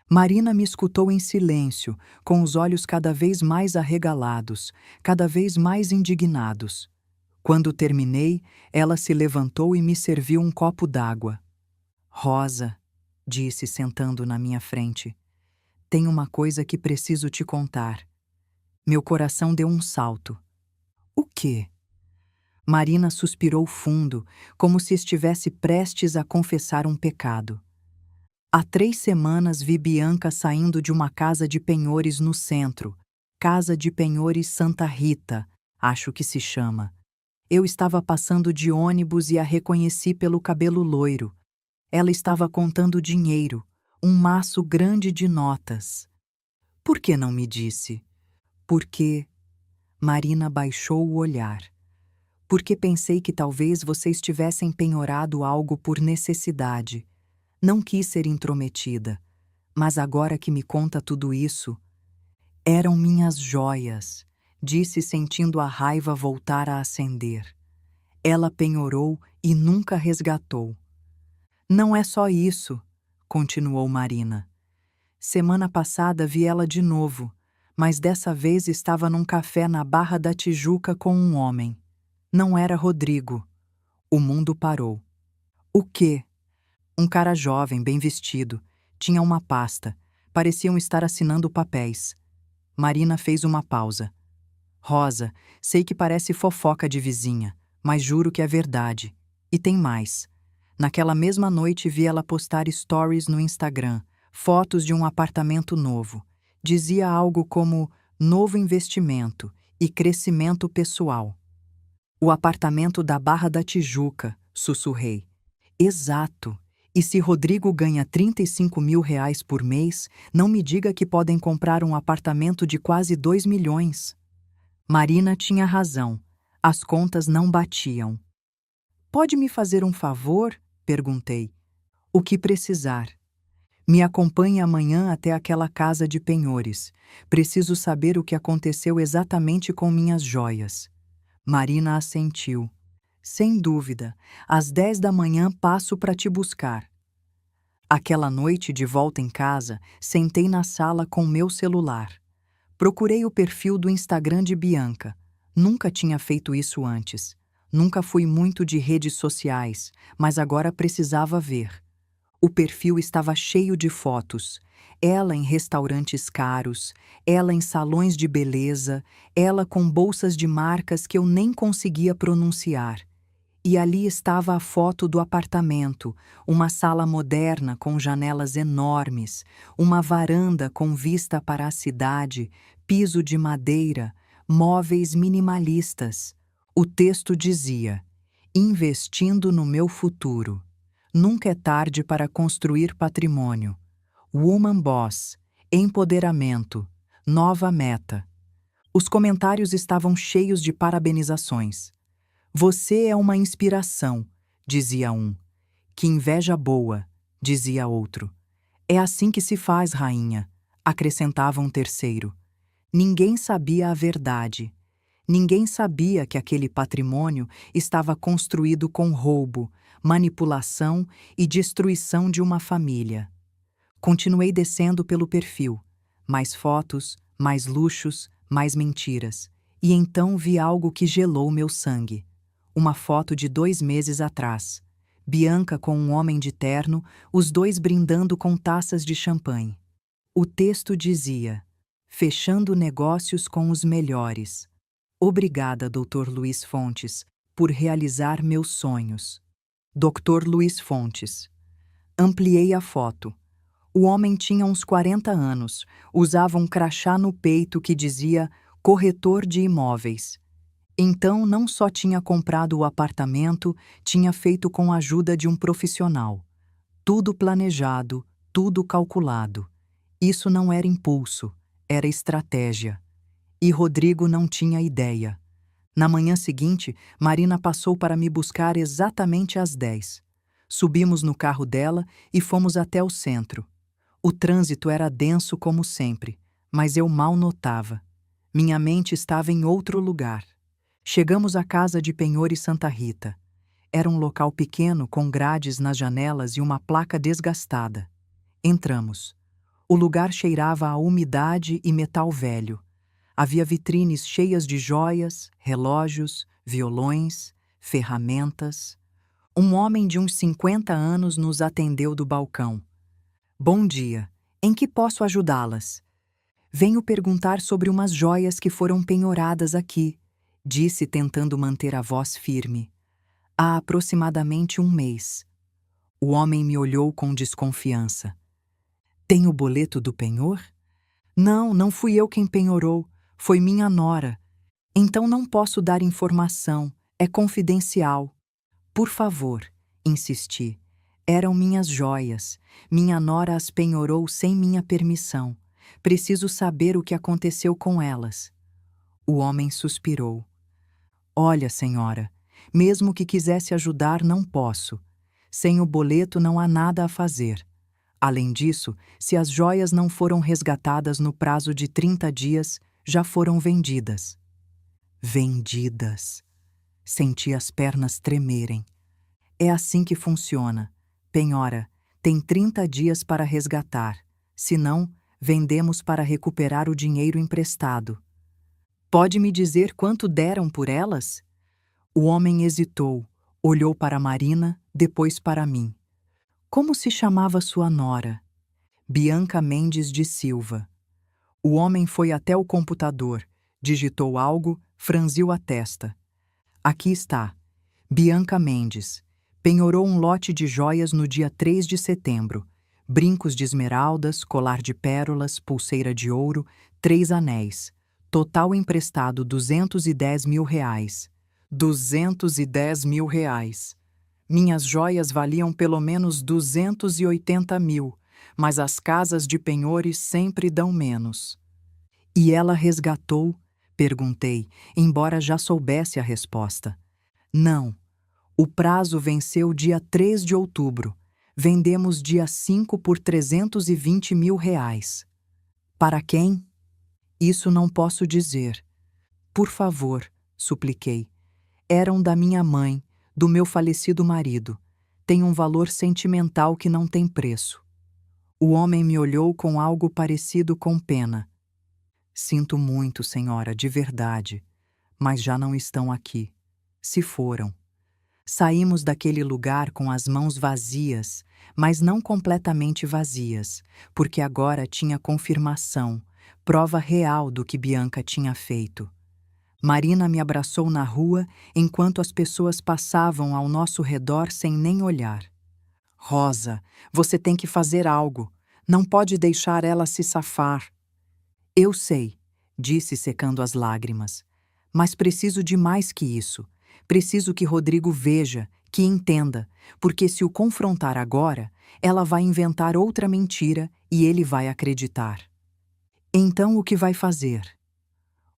Marina me escutou em silêncio, com os olhos cada vez mais arregalados, cada vez mais indignados. Quando terminei, ela se levantou e me serviu um copo d'água. Rosa, disse sentando na minha frente, tem uma coisa que preciso te contar. Meu coração deu um salto. O quê? Marina suspirou fundo, como se estivesse prestes a confessar um pecado. Há 3 semanas vi Bianca saindo de uma casa de penhores no centro. Casa de Penhores Santa Rita, acho que se chama. Eu estava passando de ônibus e a reconheci pelo cabelo loiro. Ela estava contando dinheiro, um maço grande de notas. Por que não me disse? Porque... Marina baixou o olhar. Porque pensei que talvez vocês tivessem penhorado algo por necessidade. Não quis ser intrometida, mas agora que me conta tudo isso... Eram minhas joias, disse sentindo a raiva voltar a acender. Ela penhorou e nunca resgatou. Não é só isso, continuou Marina. Semana passada vi ela de novo, mas dessa vez estava num café na Barra da Tijuca com um homem. Não era Rodrigo. O mundo parou. O quê? Um cara jovem, bem vestido. Tinha uma pasta. Pareciam estar assinando papéis. Marina fez uma pausa. Rosa, sei que parece fofoca de vizinha, mas juro que é verdade. E tem mais. Naquela mesma noite vi ela postar stories no Instagram, fotos de um apartamento novo. Dizia algo como novo investimento e crescimento pessoal. O apartamento da Barra da Tijuca, sussurrei. Exato. E se Rodrigo ganha 35 mil reais por mês, não me diga que podem comprar um apartamento de quase 2 milhões. Marina tinha razão. As contas não batiam. Pode me fazer um favor? Perguntei. O que precisar. Me acompanhe amanhã até aquela casa de penhores. Preciso saber o que aconteceu exatamente com minhas joias. Marina assentiu. Sem dúvida, às 10 da manhã passo para te buscar. Aquela noite, de volta em casa, sentei na sala com meu celular. Procurei o perfil do Instagram de Bianca. Nunca tinha feito isso antes. Nunca fui muito de redes sociais, mas agora precisava ver. O perfil estava cheio de fotos. Ela em restaurantes caros, ela em salões de beleza, ela com bolsas de marcas que eu nem conseguia pronunciar. E ali estava a foto do apartamento, uma sala moderna com janelas enormes, uma varanda com vista para a cidade, piso de madeira, móveis minimalistas. O texto dizia: investindo no meu futuro. Nunca é tarde para construir patrimônio. Woman Boss, empoderamento, nova meta. Os comentários estavam cheios de parabenizações. Você é uma inspiração, dizia um. Que inveja boa, dizia outro. É assim que se faz, rainha, acrescentava um terceiro. Ninguém sabia a verdade. Ninguém sabia que aquele patrimônio estava construído com roubo, manipulação e destruição de uma família. Continuei descendo pelo perfil. Mais fotos, mais luxos, mais mentiras. E então vi algo que gelou meu sangue. Uma foto de 2 meses atrás. Bianca com um homem de terno, os dois brindando com taças de champanhe. O texto dizia: fechando negócios com os melhores. Obrigada, Dr. Luiz Fontes, por realizar meus sonhos. Dr. Luiz Fontes. Ampliei a foto. O homem tinha uns 40 anos, usava um crachá no peito que dizia corretor de imóveis. Então, não só tinha comprado o apartamento, tinha feito com a ajuda de um profissional. Tudo planejado, tudo calculado. Isso não era impulso, era estratégia. E Rodrigo não tinha ideia. Na manhã seguinte, Marina passou para me buscar exatamente às 10. Subimos no carro dela e fomos até o centro. O trânsito era denso como sempre, mas eu mal notava. Minha mente estava em outro lugar. Chegamos à casa de Penhores Santa Rita. Era um local pequeno com grades nas janelas e uma placa desgastada. Entramos. O lugar cheirava a umidade e metal velho. Havia vitrines cheias de joias, relógios, violões, ferramentas. Um homem de uns 50 anos nos atendeu do balcão. Bom dia. Em que posso ajudá-las? Venho perguntar sobre umas joias que foram penhoradas aqui, disse tentando manter a voz firme. Há aproximadamente um mês. O homem me olhou com desconfiança. Tem o boleto do penhor? Não, não fui eu quem penhorou. Foi minha nora. Então não posso dar informação. É confidencial. Por favor, insisti. Eram minhas joias. Minha nora as penhorou sem minha permissão. Preciso saber o que aconteceu com elas. O homem suspirou. Olha, senhora, mesmo que quisesse ajudar, não posso. Sem o boleto não há nada a fazer. Além disso, se as joias não foram resgatadas no prazo de 30 dias, já foram vendidas. Vendidas. Senti as pernas tremerem. É assim que funciona. Penhora, tem 30 dias para resgatar. Senão, vendemos para recuperar o dinheiro emprestado. Pode me dizer quanto deram por elas? O homem hesitou, olhou para Marina, depois para mim. Como se chamava sua nora? Bianca Mendes de Silva. O homem foi até o computador, digitou algo, franziu a testa. Aqui está. Bianca Mendes. Penhorou um lote de joias no dia 3 de setembro. Brincos de esmeraldas, colar de pérolas, pulseira de ouro, 3 anéis. Total emprestado R$ 210 mil. R$ 210 mil. Minhas joias valiam pelo menos 280 mil, mas as casas de penhores sempre dão menos. E ela resgatou? Perguntei, embora já soubesse a resposta. Não. O prazo venceu dia 3 de outubro. Vendemos dia 5 por R$ 320 mil. Para quem? Isso não posso dizer. Por favor, supliquei. Eram da minha mãe, do meu falecido marido. Tem um valor sentimental que não tem preço. O homem me olhou com algo parecido com pena. Sinto muito, senhora, de verdade, mas já não estão aqui. Se foram. Saímos daquele lugar com as mãos vazias, mas não completamente vazias, porque agora tinha confirmação, prova real do que Bianca tinha feito. Marina me abraçou na rua enquanto as pessoas passavam ao nosso redor sem nem olhar. Rosa, você tem que fazer algo. Não pode deixar ela se safar. Eu sei, disse secando as lágrimas. Mas preciso de mais que isso. Preciso que Rodrigo veja, que entenda, porque se o confrontar agora, ela vai inventar outra mentira e ele vai acreditar. Então o que vai fazer?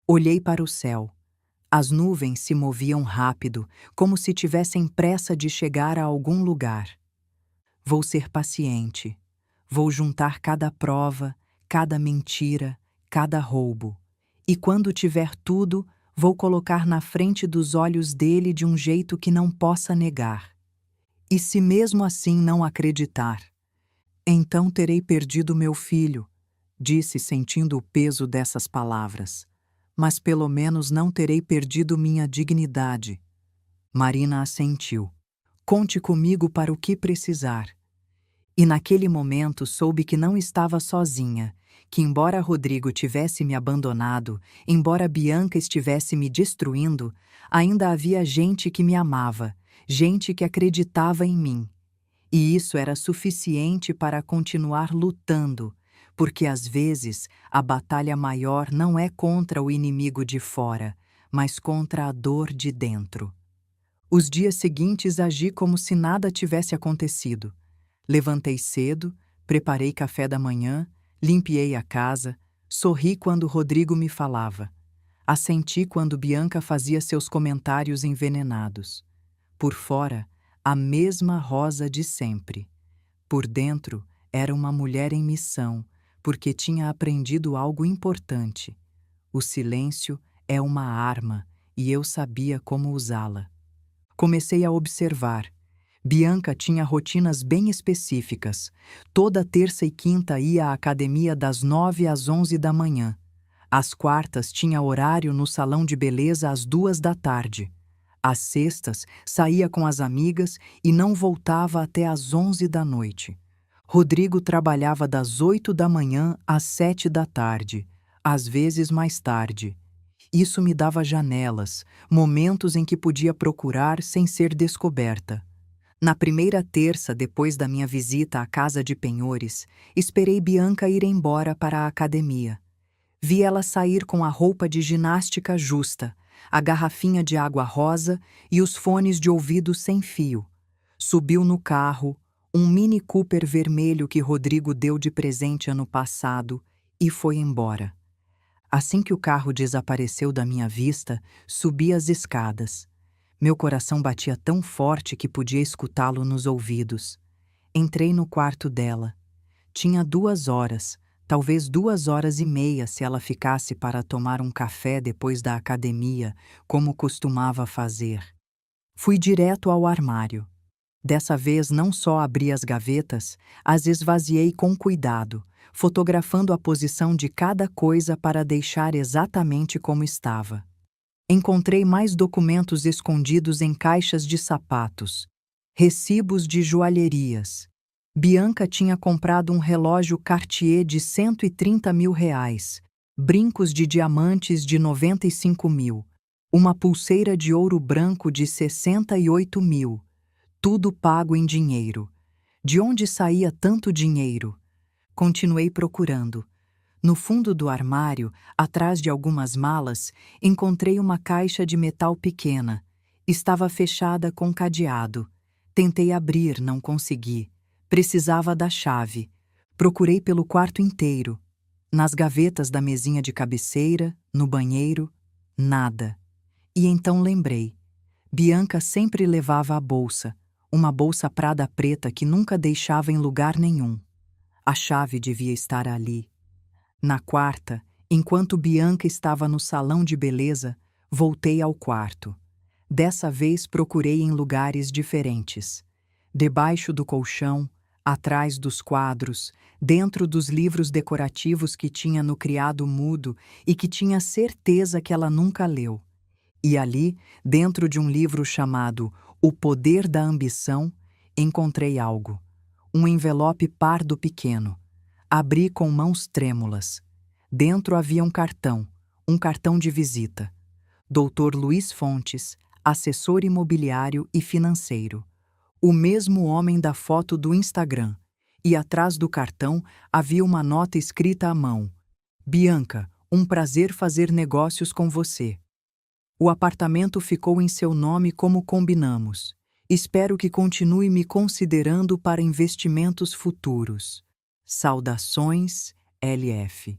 Olhei para o céu. As nuvens se moviam rápido, como se tivessem pressa de chegar a algum lugar. Vou ser paciente. Vou juntar cada prova, cada mentira, cada roubo. E quando tiver tudo, vou colocar na frente dos olhos dele de um jeito que não possa negar. E se mesmo assim não acreditar? Então terei perdido meu filho, disse sentindo o peso dessas palavras. Mas pelo menos não terei perdido minha dignidade. Marina assentiu. Conte comigo para o que precisar. E naquele momento soube que não estava sozinha, que embora Rodrigo tivesse me abandonado, embora Bianca estivesse me destruindo, ainda havia gente que me amava, gente que acreditava em mim. E isso era suficiente para continuar lutando, porque às vezes a batalha maior não é contra o inimigo de fora, mas contra a dor de dentro. Os dias seguintes agi como se nada tivesse acontecido. Levantei cedo, preparei café da manhã, limpiei a casa, sorri quando Rodrigo me falava. Assenti quando Bianca fazia seus comentários envenenados. Por fora, A mesma Rosa de sempre. Por dentro, era uma mulher em missão, porque tinha aprendido algo importante. O silêncio é uma arma e eu sabia como usá-la. Comecei a observar. Bianca tinha rotinas bem específicas. Toda terça e quinta ia à academia das 9 às 11 da manhã. Às quartas tinha horário no salão de beleza às 2 da tarde. Às sextas saía com as amigas e não voltava até às 11 da noite. Rodrigo trabalhava das 8 da manhã às 7 da tarde, às vezes mais tarde. Isso me dava janelas, momentos em que podia procurar sem ser descoberta. Na primeira terça depois da minha visita à casa de penhores, esperei Bianca ir embora para a academia. Vi ela sair com a roupa de ginástica justa, a garrafinha de água rosa e os fones de ouvido sem fio. Subiu no carro, um Mini Cooper vermelho que Rodrigo deu de presente ano passado, e foi embora. Assim que o carro desapareceu da minha vista, subi as escadas. Meu coração batia tão forte que podia escutá-lo nos ouvidos. Entrei no quarto dela. Tinha 2 horas, talvez 2 horas e meia se ela ficasse para tomar um café depois da academia, como costumava fazer. Fui direto ao armário. Dessa vez não só abri as gavetas, as esvaziei com cuidado, fotografando a posição de cada coisa para deixar exatamente como estava. Encontrei mais documentos escondidos em caixas de sapatos, recibos de joalherias. Bianca tinha comprado um relógio Cartier de 130 mil reais, brincos de diamantes de 95 mil, uma pulseira de ouro branco de 68 mil, tudo pago em dinheiro. De onde saía tanto dinheiro? Continuei procurando. No fundo do armário, atrás de algumas malas, encontrei uma caixa de metal pequena. Estava fechada com cadeado. Tentei abrir, não consegui. Precisava da chave. Procurei pelo quarto inteiro. Nas gavetas da mesinha de cabeceira, no banheiro, nada. E então lembrei. Bianca sempre levava a bolsa, uma bolsa prada preta que nunca deixava em lugar nenhum. A chave devia estar ali. Na quarta, enquanto Bianca estava no salão de beleza, voltei ao quarto. Dessa vez procurei em lugares diferentes. Debaixo do colchão, atrás dos quadros, dentro dos livros decorativos que tinha no criado mudo e que tinha certeza que ela nunca leu. E ali, dentro de um livro chamado O Poder da Ambição, encontrei algo. Um envelope pardo pequeno. Abri com mãos trêmulas. Dentro havia um cartão de visita. Dr. Luiz Fontes, assessor imobiliário e financeiro. O mesmo homem da foto do Instagram. E atrás do cartão havia uma nota escrita à mão. Bianca, um prazer fazer negócios com você. O apartamento ficou em seu nome como combinamos. Espero que continue me considerando para investimentos futuros. Saudações, LF.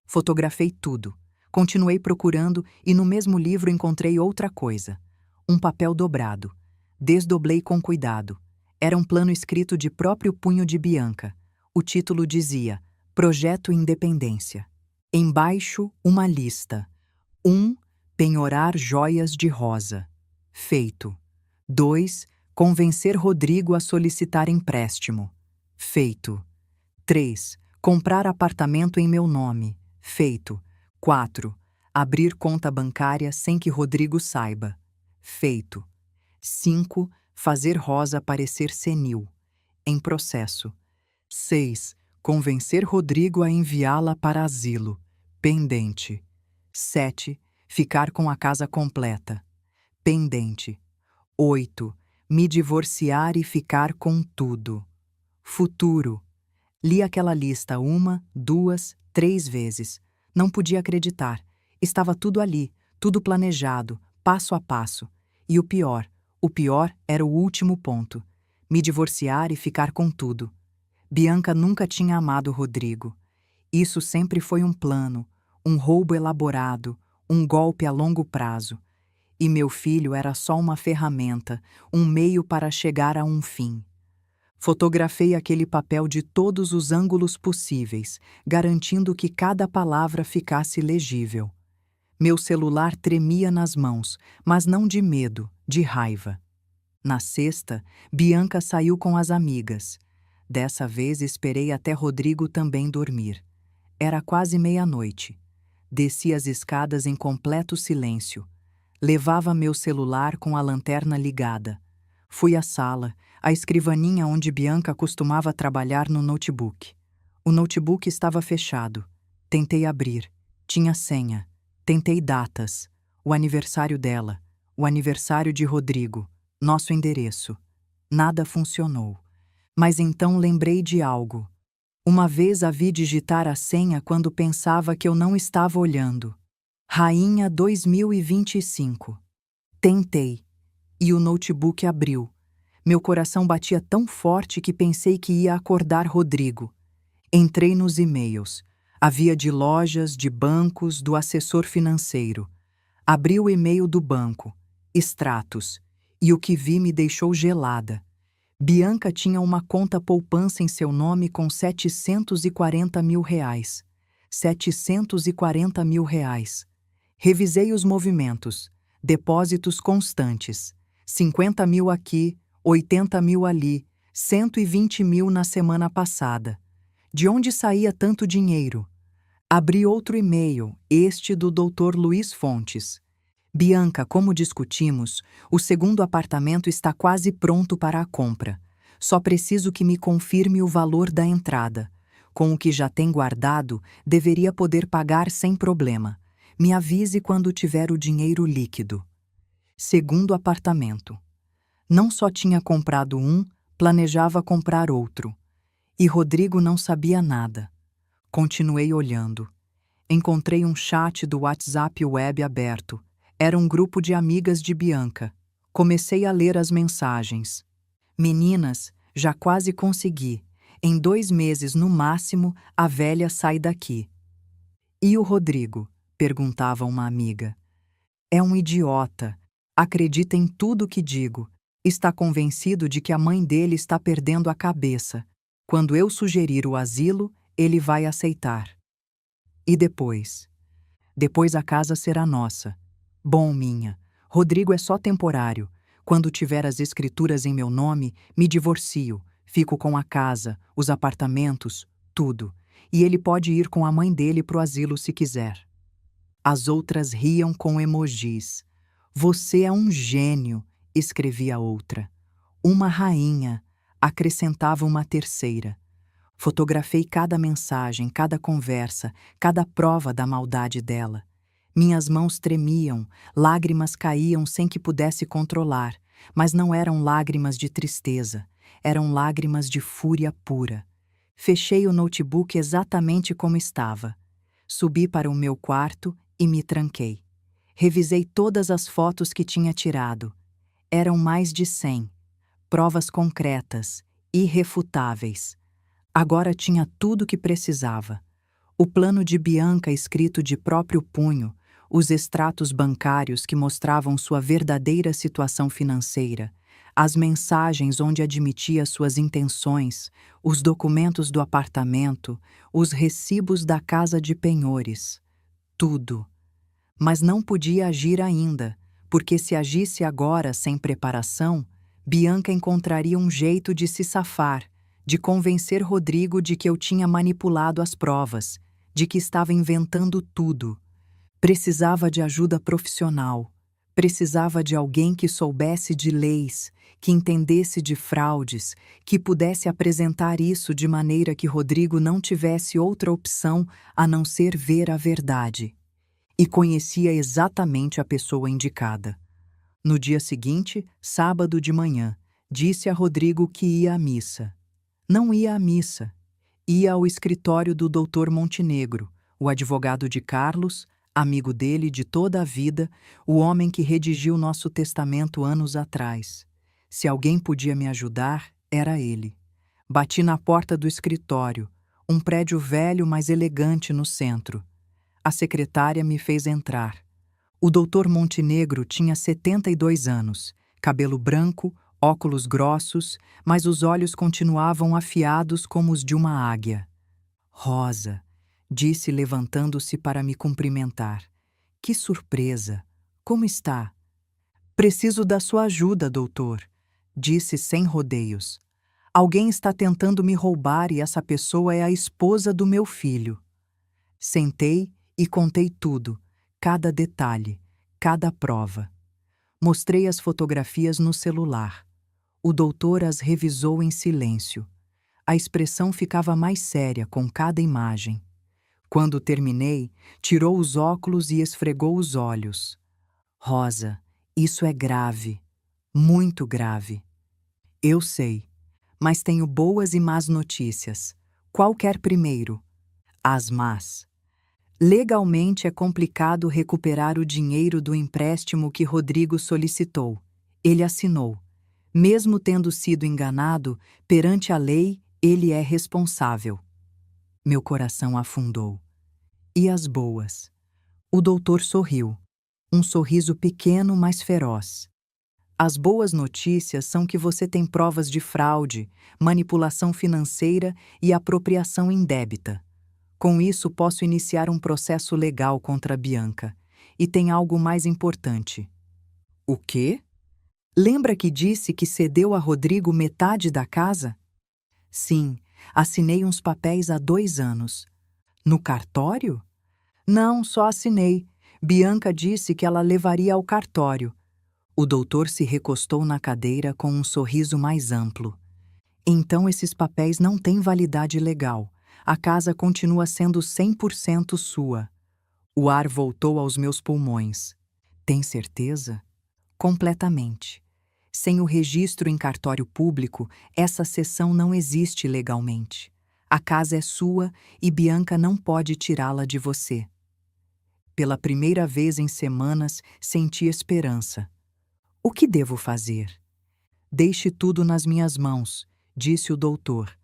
Fotografei tudo. Continuei procurando e no mesmo livro encontrei outra coisa. Um papel dobrado. Desdoblei com cuidado. Era um plano escrito de próprio punho de Bianca. O título dizia Projeto Independência. Embaixo, uma lista. 1. Penhorar joias de rosa. Feito. 2. Convencer Rodrigo a solicitar empréstimo. Feito. 3. Comprar apartamento em meu nome. Feito. 4. Abrir conta bancária sem que Rodrigo saiba. Feito. 5. Fazer Rosa parecer senil. Em processo. 6. Convencer Rodrigo a enviá-la para asilo. Pendente. 7. Ficar com a casa completa. Pendente. 8. Me divorciar e ficar com tudo. Futuro. Li aquela lista 1, 2, 3 vezes. Não podia acreditar. Estava tudo ali, tudo planejado, passo a passo. E o pior era o último ponto. Me divorciar e ficar com tudo. Bianca nunca tinha amado Rodrigo. Isso sempre foi um plano, um roubo elaborado, um golpe a longo prazo. e meu filho era só uma ferramenta, um meio para chegar a um fim. Fotografei aquele papel de todos os ângulos possíveis, garantindo que cada palavra ficasse legível. Meu celular tremia nas mãos, mas não de medo, de raiva. Na sexta, Bianca saiu com as amigas. Dessa vez esperei até Rodrigo também dormir. Era quase meia-noite. Desci as escadas em completo silêncio. Levava meu celular com a lanterna ligada. Fui à sala, à escrivaninha onde Bianca costumava trabalhar no notebook. O notebook estava fechado. Tentei abrir. Tinha senha. Tentei datas. O aniversário dela. O aniversário de Rodrigo. Nosso endereço. Nada funcionou. Mas então lembrei de algo. Uma vez a vi digitar a senha quando pensava que eu não estava olhando. Rainha 2025. Tentei. E o notebook abriu. Meu coração batia tão forte que pensei que ia acordar Rodrigo. Entrei nos e-mails. Havia de lojas, de bancos, do assessor financeiro. Abri o e-mail do banco. Extratos. E o que vi me deixou gelada. Bianca tinha uma conta poupança em seu nome com R$ 740 mil. R$ 740 mil. Revisei os movimentos. Depósitos constantes. 50 mil aqui, 80 mil ali, 120 mil na semana passada. De onde saía tanto dinheiro? Abri outro e-mail, este do Dr. Luiz Fontes. Bianca, como discutimos, o segundo apartamento está quase pronto para a compra. Só preciso que me confirme o valor da entrada. Com o que já tem guardado, deveria poder pagar sem problema. Me avise quando tiver o dinheiro líquido. Segundo apartamento. Não só tinha comprado um, planejava comprar outro. E Rodrigo não sabia nada. Continuei olhando. Encontrei um chat do WhatsApp web aberto. Era um grupo de amigas de Bianca. Comecei a ler as mensagens. Meninas, já quase consegui. Em 2 meses, no máximo, a velha sai daqui. E o Rodrigo? Perguntava uma amiga. É um idiota. Acredita em tudo que digo. Está convencido de que a mãe dele está perdendo a cabeça. Quando eu sugerir o asilo, ele vai aceitar. E depois? Depois a casa será nossa. Bom, minha, Rodrigo é só temporário. Quando tiver as escrituras em meu nome, me divorcio, fico com a casa, os apartamentos, tudo. E ele pode ir com a mãe dele pro asilo se quiser. As outras riam com emojis. Você é um gênio, escrevia outra. Uma rainha, acrescentava uma terceira. Fotografei cada mensagem, cada conversa, cada prova da maldade dela. Minhas mãos tremiam, lágrimas caíam sem que pudesse controlar, mas não eram lágrimas de tristeza, eram lágrimas de fúria pura. Fechei o notebook exatamente como estava. Subi para o meu quarto e me tranquei. Revisei todas as fotos que tinha tirado. Eram mais de 100. Provas concretas, irrefutáveis. Agora tinha tudo o que precisava. O plano de Bianca escrito de próprio punho, os extratos bancários que mostravam sua verdadeira situação financeira, as mensagens onde admitia suas intenções, os documentos do apartamento, os recibos da casa de penhores. Tudo. Mas não podia agir ainda, porque se agisse agora sem preparação, Bianca encontraria um jeito de se safar, de convencer Rodrigo de que eu tinha manipulado as provas, de que estava inventando tudo. Precisava de ajuda profissional. Precisava de alguém que soubesse de leis, que entendesse de fraudes, que pudesse apresentar isso de maneira que Rodrigo não tivesse outra opção a não ser ver a verdade. E conhecia exatamente a pessoa indicada. No dia seguinte, sábado de manhã, disse a Rodrigo que ia à missa. Não ia à missa. Ia ao escritório do Dr. Montenegro, o advogado de Carlos, amigo dele de toda a vida, o homem que redigiu nosso testamento anos atrás. Se alguém podia me ajudar, era ele. Bati na porta do escritório, um prédio velho, mas elegante no centro. A secretária me fez entrar. O doutor Montenegro tinha 72 anos, cabelo branco, óculos grossos, mas os olhos continuavam afiados como os de uma águia. Rosa, disse levantando-se para me cumprimentar. Que surpresa! Como está? Preciso da sua ajuda, doutor, disse sem rodeios. Alguém está tentando me roubar e essa pessoa é a esposa do meu filho. Sentei e contei tudo, cada detalhe, cada prova. Mostrei as fotografias no celular. O doutor as revisou em silêncio. A expressão ficava mais séria com cada imagem. Quando terminei, tirou os óculos e esfregou os olhos. Rosa, isso é grave, muito grave. Eu sei, mas tenho boas e más notícias. Qual quer primeiro? As más. Legalmente é complicado recuperar o dinheiro do empréstimo que Rodrigo solicitou. Ele assinou. Mesmo tendo sido enganado, perante a lei, ele é responsável. Meu coração afundou. E as boas? O doutor sorriu. Um sorriso pequeno, mas feroz. As boas notícias são que você tem provas de fraude, manipulação financeira e apropriação indébita. Com isso, posso iniciar um processo legal contra a Bianca. E tem algo mais importante. O quê? Lembra que disse que cedeu a Rodrigo metade da casa? Sim, assinei uns papéis há 2 anos. No cartório? Não, só assinei. Bianca disse que ela levaria ao cartório. O doutor se recostou na cadeira com um sorriso mais amplo. Então esses papéis não têm validade legal. A casa continua sendo 100% sua. O ar voltou aos meus pulmões. Tem certeza? Completamente. Sem o registro em cartório público, essa cessão não existe legalmente. A casa é sua e Bianca não pode tirá-la de você. Pela primeira vez em semanas, senti esperança. O que devo fazer? Deixe tudo nas minhas mãos, disse o doutor.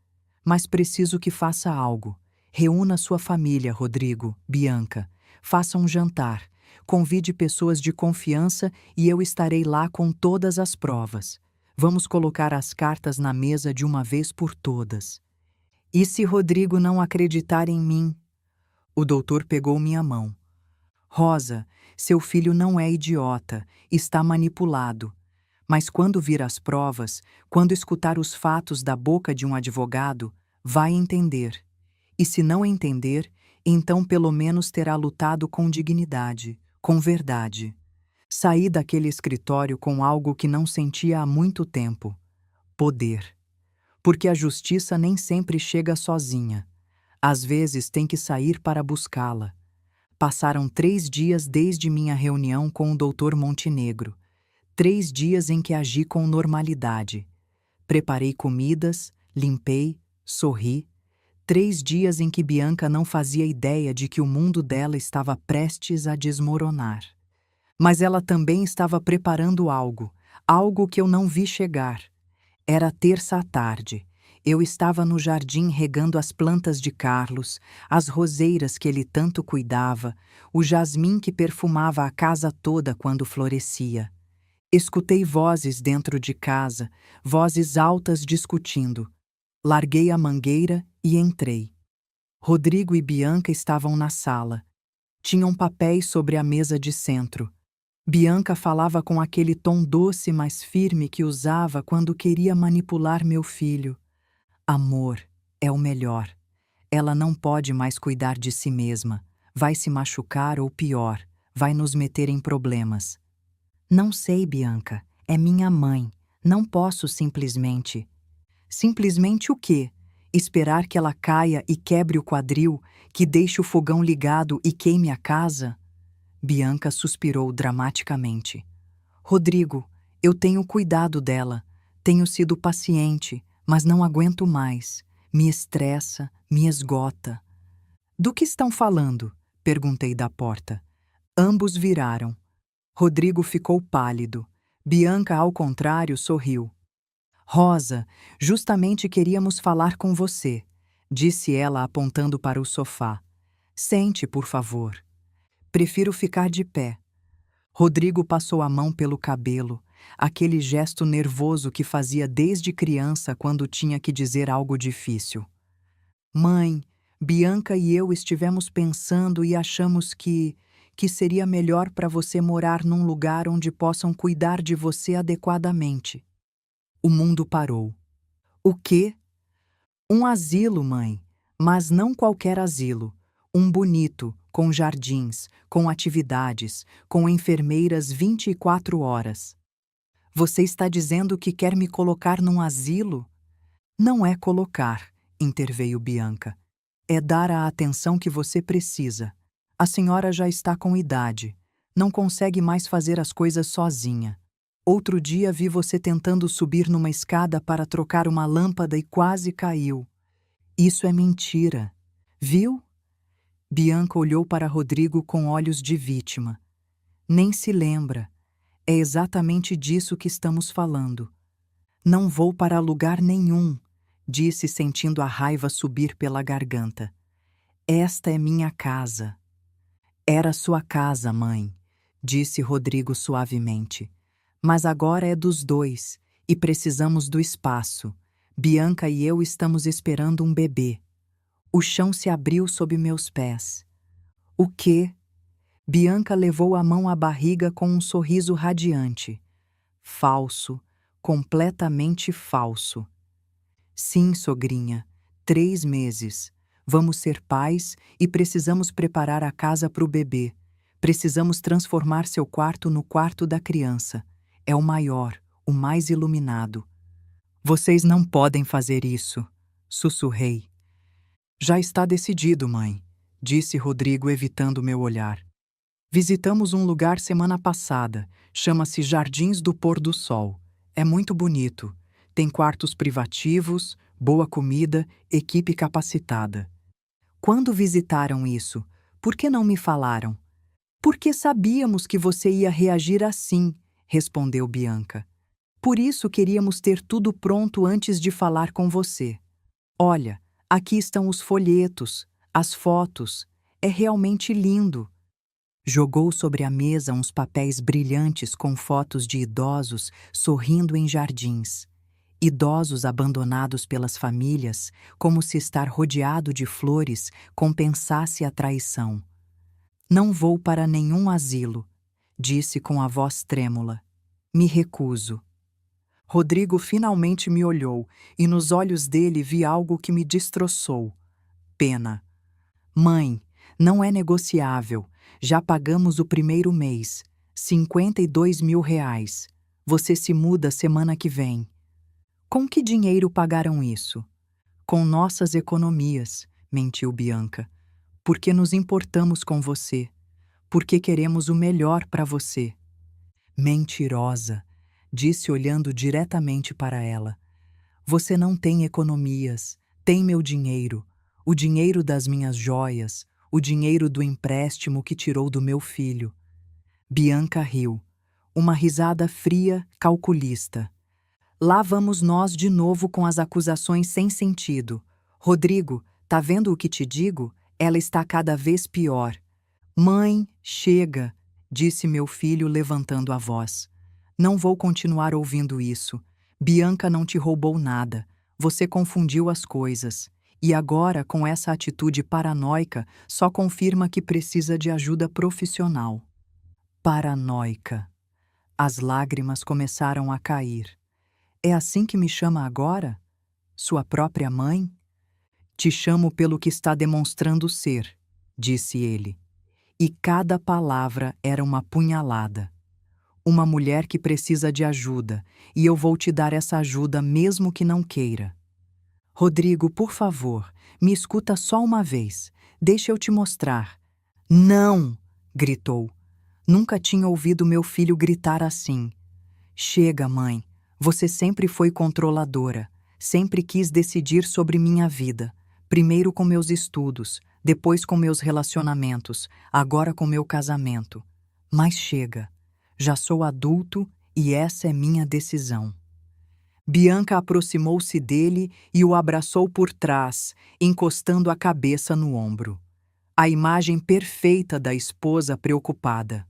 Mas preciso que faça algo. Reúna sua família, Rodrigo, Bianca. Faça um jantar. Convide pessoas de confiança e eu estarei lá com todas as provas. Vamos colocar as cartas na mesa de uma vez por todas. E se Rodrigo não acreditar em mim? O doutor pegou minha mão. Rosa, seu filho não é idiota, está manipulado. Mas quando vir as provas, quando escutar os fatos da boca de um advogado, vai entender. E se não entender, então pelo menos terá lutado com dignidade, com verdade. Saí daquele escritório com algo que não sentia há muito tempo: poder. Porque a justiça nem sempre chega sozinha. Às vezes tem que sair para buscá-la. Passaram 3 dias desde minha reunião com o doutor Montenegro. 3 dias em que agi com normalidade. Preparei comidas, limpei, sorri. 3 dias em que Bianca não fazia ideia de que o mundo dela estava prestes a desmoronar. Mas ela também estava preparando algo, algo que eu não vi chegar. Era terça à tarde. Eu estava no jardim regando as plantas de Carlos, as roseiras que ele tanto cuidava, o jasmim que perfumava a casa toda quando florescia. Escutei vozes dentro de casa, vozes altas discutindo. Larguei a mangueira e entrei. Rodrigo e Bianca estavam na sala. Tinham papéis sobre a mesa de centro. Bianca falava com aquele tom doce mas firme que usava quando queria manipular meu filho. Amor é o melhor. Ela não pode mais cuidar de si mesma. Vai se machucar ou pior, vai nos meter em problemas. Não sei, Bianca. É minha mãe. Não posso simplesmente... Simplesmente o quê? Esperar que ela caia e quebre o quadril, que deixe o fogão ligado e queime a casa? Bianca suspirou dramaticamente. Rodrigo, eu tenho cuidado dela. Tenho sido paciente, mas não aguento mais. Me estressa, me esgota. Do que estão falando? Perguntei da porta. Ambos viraram. Rodrigo ficou pálido. Bianca, ao contrário, sorriu. Rosa, justamente queríamos falar com você, disse ela apontando para o sofá. Sente, por favor. Prefiro ficar de pé. Rodrigo passou a mão pelo cabelo, aquele gesto nervoso que fazia desde criança quando tinha que dizer algo difícil. Mãe, Bianca e eu estivemos pensando e achamos que seria melhor para você morar num lugar onde possam cuidar de você adequadamente. O mundo parou. O quê? Um asilo, mãe. Mas não qualquer asilo. Um bonito, com jardins, com atividades, com enfermeiras 24 horas. Você está dizendo que quer me colocar num asilo? Não é colocar, interveio Bianca. É dar a atenção que você precisa. A senhora já está com idade. Não consegue mais fazer as coisas sozinha. Outro dia vi você tentando subir numa escada para trocar uma lâmpada e quase caiu. Isso é mentira. Viu? Bianca olhou para Rodrigo com olhos de vítima. Nem se lembra. É exatamente disso que estamos falando. Não vou para lugar nenhum, disse sentindo a raiva subir pela garganta. Esta é minha casa. Era sua casa, mãe, disse Rodrigo suavemente. Mas agora é dos dois, e precisamos do espaço. Bianca e eu estamos esperando um bebê. O chão se abriu sob meus pés. O quê? Bianca levou a mão à barriga com um sorriso radiante. Falso, completamente falso. Sim, sogrinha, 3 meses. Vamos ser pais e precisamos preparar a casa para o bebê. Precisamos transformar seu quarto no quarto da criança. É o maior, o mais iluminado. Vocês não podem fazer isso, sussurrei. Já está decidido, mãe, disse Rodrigo evitando meu olhar. Visitamos um lugar semana passada, chama-se Jardins do Pôr do Sol. É muito bonito, tem quartos privativos, boa comida, equipe capacitada. Quando visitaram isso, por que não me falaram? Porque sabíamos que você ia reagir assim, respondeu Bianca. Por isso queríamos ter tudo pronto antes de falar com você. Olha, aqui estão os folhetos, as fotos. É realmente lindo. Jogou sobre a mesa uns papéis brilhantes com fotos de idosos sorrindo em jardins. Idosos abandonados pelas famílias, como se estar rodeado de flores compensasse a traição. Não vou para nenhum asilo, disse com a voz trêmula. Me recuso. Rodrigo finalmente me olhou e nos olhos dele vi algo que me destroçou. Pena. Mãe, não é negociável. Já pagamos o primeiro mês. 52 mil reais. Você se muda semana que vem. Com que dinheiro pagaram isso? Com nossas economias, mentiu Bianca. Porque nos importamos com você. Porque queremos o melhor para você. Mentirosa, disse olhando diretamente para ela. Você não tem economias, tem meu dinheiro, o dinheiro das minhas joias, o dinheiro do empréstimo que tirou do meu filho. Bianca riu, uma risada fria, calculista. Lá vamos nós de novo com as acusações sem sentido. Rodrigo, tá vendo o que te digo? Ela está cada vez pior. Mãe, chega, disse meu filho levantando a voz. Não vou continuar ouvindo isso. Bianca não te roubou nada. Você confundiu as coisas. E agora, com essa atitude paranoica, só confirma que precisa de ajuda profissional. Paranoica. As lágrimas começaram a cair. É assim que me chama agora? Sua própria mãe? Te chamo pelo que está demonstrando ser, disse ele. E cada palavra era uma punhalada. Uma mulher que precisa de ajuda, e eu vou te dar essa ajuda mesmo que não queira. Rodrigo, por favor, me escuta só uma vez. Deixa eu te mostrar. Não! Gritou. Nunca tinha ouvido meu filho gritar assim. Chega, mãe. Você sempre foi controladora. Sempre quis decidir sobre minha vida. Primeiro com meus estudos, depois com meus relacionamentos, agora com meu casamento. Mas chega. Já sou adulto e essa é minha decisão. Bianca aproximou-se dele e o abraçou por trás, encostando a cabeça no ombro. A imagem perfeita da esposa preocupada.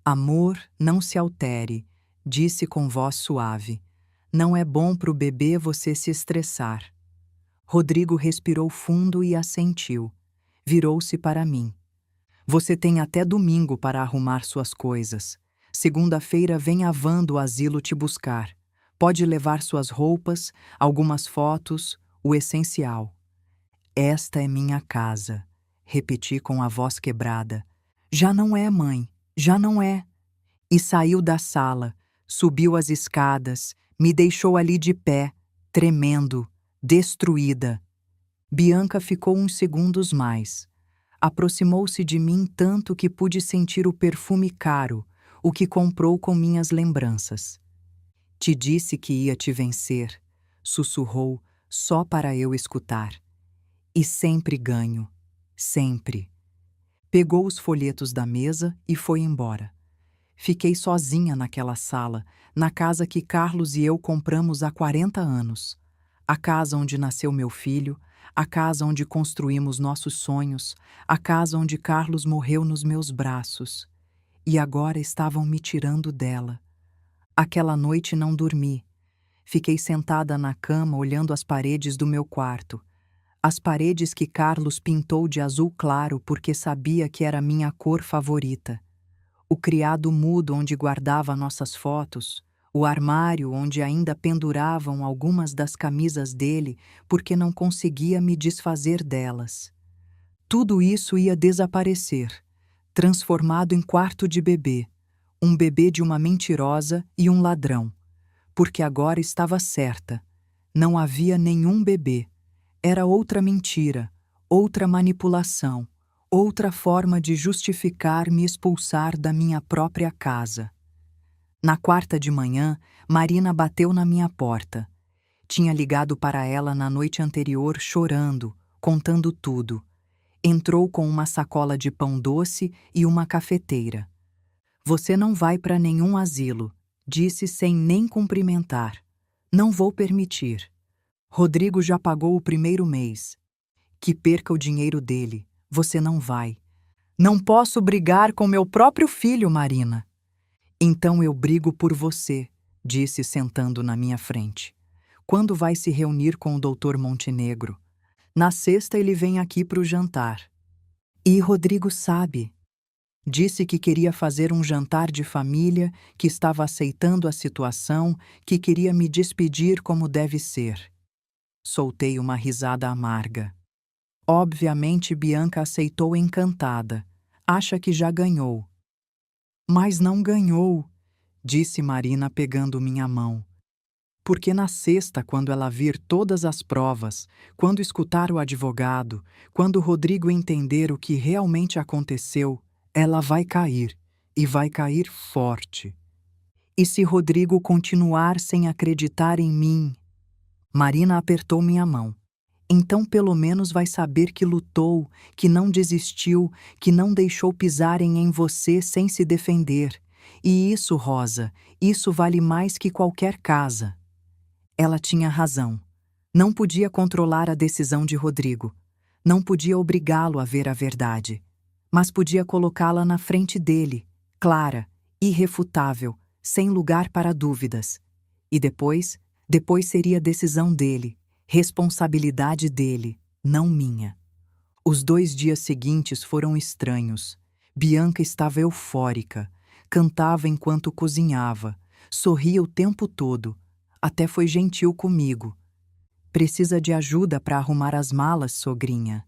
Amor, não se altere, disse com voz suave. Não é bom pro bebê você se estressar. Rodrigo respirou fundo e assentiu. Virou-se para mim. Você tem até domingo para arrumar suas coisas. Segunda-feira vem a van do asilo te buscar. Pode levar suas roupas, algumas fotos, o essencial. Esta é minha casa, repeti com a voz quebrada. Já não é, mãe, já não é. E saiu da sala, subiu as escadas, me deixou ali de pé, tremendo, destruída. Bianca ficou uns segundos mais. Aproximou-se de mim tanto que pude sentir o perfume caro, o que comprou com minhas lembranças. Te disse que ia te vencer, sussurrou, só para eu escutar. E sempre ganho, sempre. Pegou os folhetos da mesa e foi embora. Fiquei sozinha naquela sala, na casa que Carlos e eu compramos há 40 anos. A casa onde nasceu meu filho, a casa onde construímos nossos sonhos, a casa onde Carlos morreu nos meus braços. E agora estavam me tirando dela. Aquela noite não dormi. Fiquei sentada na cama olhando as paredes do meu quarto. As paredes que Carlos pintou de azul claro porque sabia que era minha cor favorita. O criado mudo onde guardava nossas fotos, o armário onde ainda penduravam algumas das camisas dele porque não conseguia me desfazer delas. Tudo isso ia desaparecer, transformado em quarto de bebê, um bebê de uma mentirosa e um ladrão. Porque agora estava certa, não havia nenhum bebê. Era outra mentira, outra manipulação, outra forma de justificar me expulsar da minha própria casa. Na quarta de manhã, Marina bateu na minha porta. Tinha ligado para ela na noite anterior chorando, contando tudo. Entrou com uma sacola de pão doce e uma cafeteira. Você não vai para nenhum asilo, disse sem nem cumprimentar. Não vou permitir. Rodrigo já pagou o primeiro mês. Que perca o dinheiro dele. Você não vai. Não posso brigar com meu próprio filho, Marina. Então eu brigo por você, disse sentando na minha frente. Quando vai se reunir com o Dr. Montenegro? Na sexta ele vem aqui para o jantar. E Rodrigo sabe. Disse que queria fazer um jantar de família, que estava aceitando a situação, que queria me despedir como deve ser. Soltei uma risada amarga. Obviamente Bianca aceitou encantada. Acha que já ganhou. Mas não ganhou, disse Marina pegando minha mão. Porque na sexta, quando ela vir todas as provas, quando escutar o advogado, quando Rodrigo entender o que realmente aconteceu, ela vai cair, e vai cair forte. E se Rodrigo continuar sem acreditar em mim? Marina apertou minha mão. Então pelo menos vai saber que lutou, que não desistiu, que não deixou pisarem em você sem se defender. E isso, Rosa, isso vale mais que qualquer casa. Ela tinha razão. Não podia controlar a decisão de Rodrigo. Não podia obrigá-lo a ver a verdade. Mas podia colocá-la na frente dele, clara, irrefutável, sem lugar para dúvidas. E depois seria decisão dele. Responsabilidade dele, não minha. Os 2 dias seguintes foram estranhos. Bianca estava eufórica, cantava enquanto cozinhava, sorria o tempo todo, até foi gentil comigo. Precisa de ajuda para arrumar as malas, sogrinha?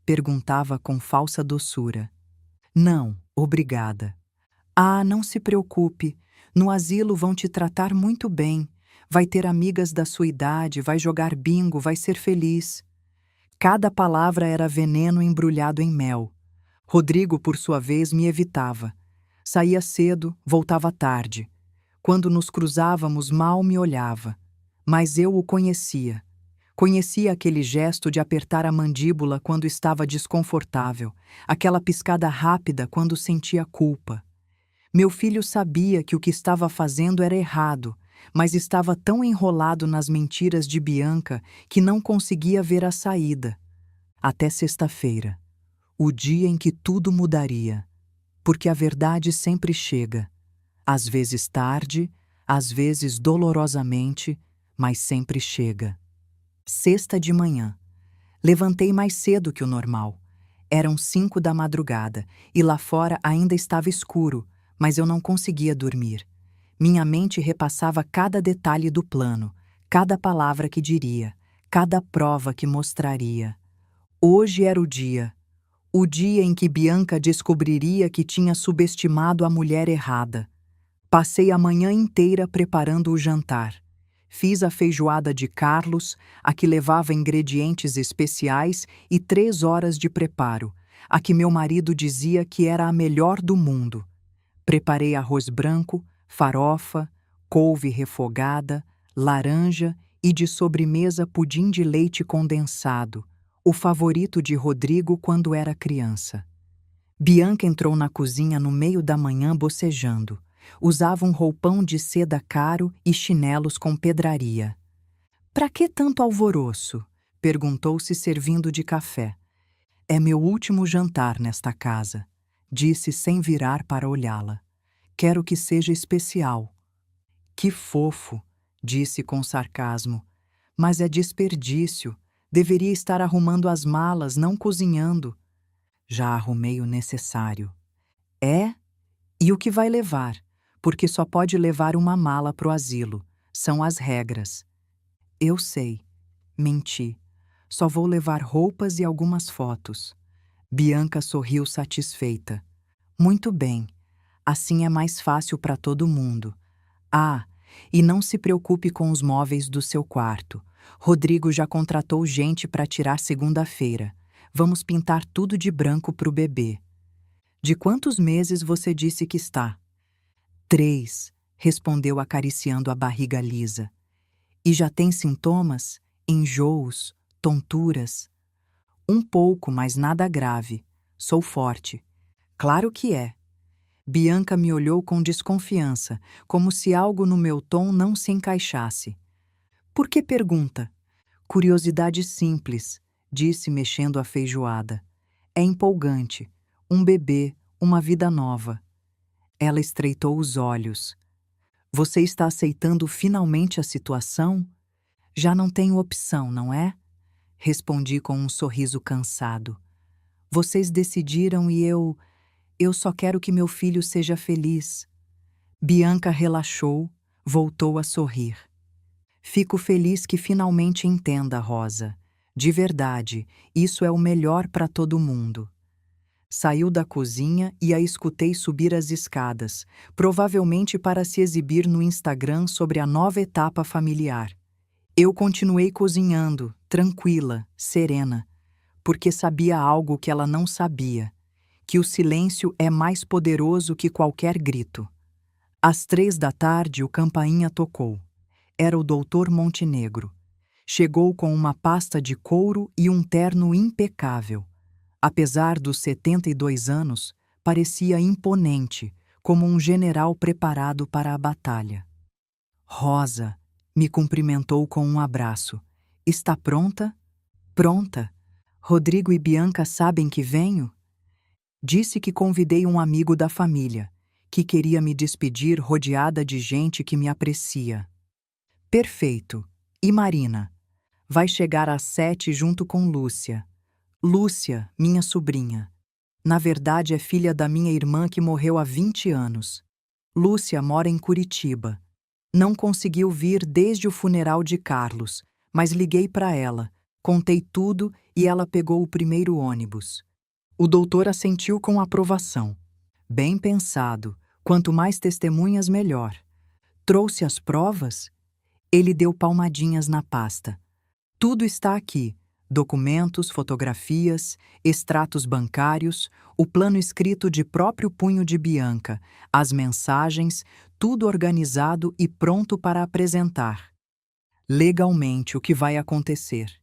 Perguntava com falsa doçura. Não, obrigada. Ah, não se preocupe, no asilo vão te tratar muito bem. Vai ter amigas da sua idade, vai jogar bingo, vai ser feliz. Cada palavra era veneno embrulhado em mel. Rodrigo, por sua vez, me evitava. Saía cedo, voltava tarde. Quando nos cruzávamos, mal me olhava. Mas eu o conhecia. Conhecia aquele gesto de apertar a mandíbula quando estava desconfortável, aquela piscada rápida quando sentia culpa. Meu filho sabia que o que estava fazendo era errado, mas estava tão enrolado nas mentiras de Bianca que não conseguia ver a saída. Até sexta-feira, o dia em que tudo mudaria. Porque a verdade sempre chega, às vezes tarde, às vezes dolorosamente, mas sempre chega. Sexta de manhã. Levantei mais cedo que o normal. Eram 5 da madrugada e lá fora ainda estava escuro, mas eu não conseguia dormir. Minha mente repassava cada detalhe do plano, cada palavra que diria, cada prova que mostraria. Hoje era o dia em que Bianca descobriria que tinha subestimado a mulher errada. Passei a manhã inteira preparando o jantar. Fiz a feijoada de Carlos, a que levava ingredientes especiais e 3 horas de preparo, a que meu marido dizia que era a melhor do mundo. Preparei arroz branco, farofa, couve refogada, laranja e de sobremesa pudim de leite condensado, o favorito de Rodrigo quando era criança. Bianca entrou na cozinha no meio da manhã bocejando. Usava um roupão de seda caro e chinelos com pedraria. "Pra que tanto alvoroço?" perguntou-se servindo de café. "É meu último jantar nesta casa", disse sem virar para olhá-la. "Quero que seja especial." "Que fofo", disse com sarcasmo. "Mas é desperdício. Deveria estar arrumando as malas, não cozinhando." "Já arrumei o necessário." "É? E o que vai levar? Porque só pode levar uma mala pro asilo. São as regras." "Eu sei." Menti. "Só vou levar roupas e algumas fotos." Bianca sorriu satisfeita. "Muito bem. Assim é mais fácil para todo mundo. Ah, e não se preocupe com os móveis do seu quarto. Rodrigo já contratou gente para tirar segunda-feira. Vamos pintar tudo de branco pro bebê." "De quantos meses você disse que está?" "3", respondeu acariciando a barriga lisa. "E já tem sintomas? Enjoos, tonturas?" "Um pouco, mas nada grave. Sou forte." "Claro que é." Bianca me olhou com desconfiança, como se algo no meu tom não se encaixasse. "Por que pergunta?" "Curiosidade simples", disse mexendo a feijoada. "É empolgante. Um bebê, uma vida nova." Ela estreitou os olhos. "Você está aceitando finalmente a situação?" "Já não tenho opção, não é?" Respondi com um sorriso cansado. "Vocês decidiram e eu só quero que meu filho seja feliz." Bianca relaxou, voltou a sorrir. "Fico feliz que finalmente entenda, Rosa. De verdade, isso é o melhor para todo mundo." Saiu da cozinha e a escutei subir as escadas, provavelmente para se exibir no Instagram sobre a nova etapa familiar. Eu continuei cozinhando, tranquila, serena, porque sabia algo que ela não sabia, que o silêncio é mais poderoso que qualquer grito. Às 3 da tarde, o campainha tocou. Era o doutor Montenegro. Chegou com uma pasta de couro e um terno impecável. Apesar dos 72 anos, parecia imponente, como um general preparado para a batalha. "Rosa", me cumprimentou com um abraço. "Está pronta?" "Pronta. Rodrigo e Bianca sabem que venho?" Disse que convidei um amigo da família, que queria me despedir rodeada de gente que me aprecia. "Perfeito. E Marina?" "Vai chegar às 7 junto com Lúcia." "Lúcia, minha sobrinha. Na verdade, é filha da minha irmã que morreu há 20 anos. Lúcia mora em Curitiba. Não conseguiu vir desde o funeral de Carlos, mas liguei para ela, contei tudo e ela pegou o primeiro ônibus." O doutor assentiu com aprovação. "Bem pensado. Quanto mais testemunhas, melhor." "Trouxe as provas?" Ele deu palmadinhas na pasta. "Tudo está aqui. Documentos, fotografias, extratos bancários, o plano escrito de próprio punho de Bianca, as mensagens, tudo organizado e pronto para apresentar." "Legalmente, o que vai acontecer?"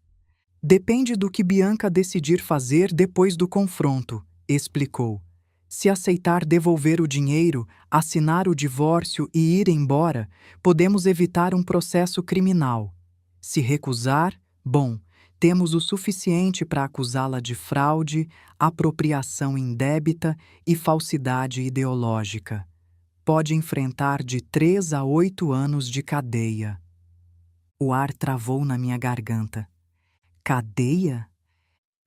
"Depende do que Bianca decidir fazer depois do confronto", explicou. "Se aceitar devolver o dinheiro, assinar o divórcio e ir embora, podemos evitar um processo criminal. Se recusar, bom, Temos o suficiente para acusá-la de fraude, apropriação indébita e falsidade ideológica. Pode enfrentar de 3 a 8 anos de cadeia. O ar travou na minha garganta. Cadeia?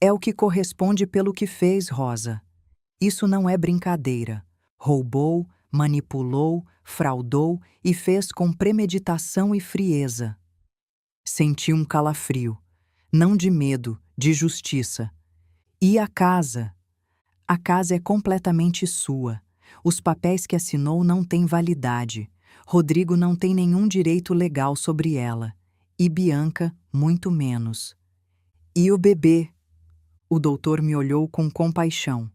É o que corresponde pelo que fez, Rosa. Isso não é brincadeira. Roubou, manipulou, fraudou e fez com premeditação e frieza. Senti um calafrio, não de medo, de justiça. E a casa? A casa é completamente sua. Os papéis que assinou não têm validade. Rodrigo não tem nenhum direito legal sobre ela. E Bianca, muito menos. E o bebê? O doutor me olhou com compaixão.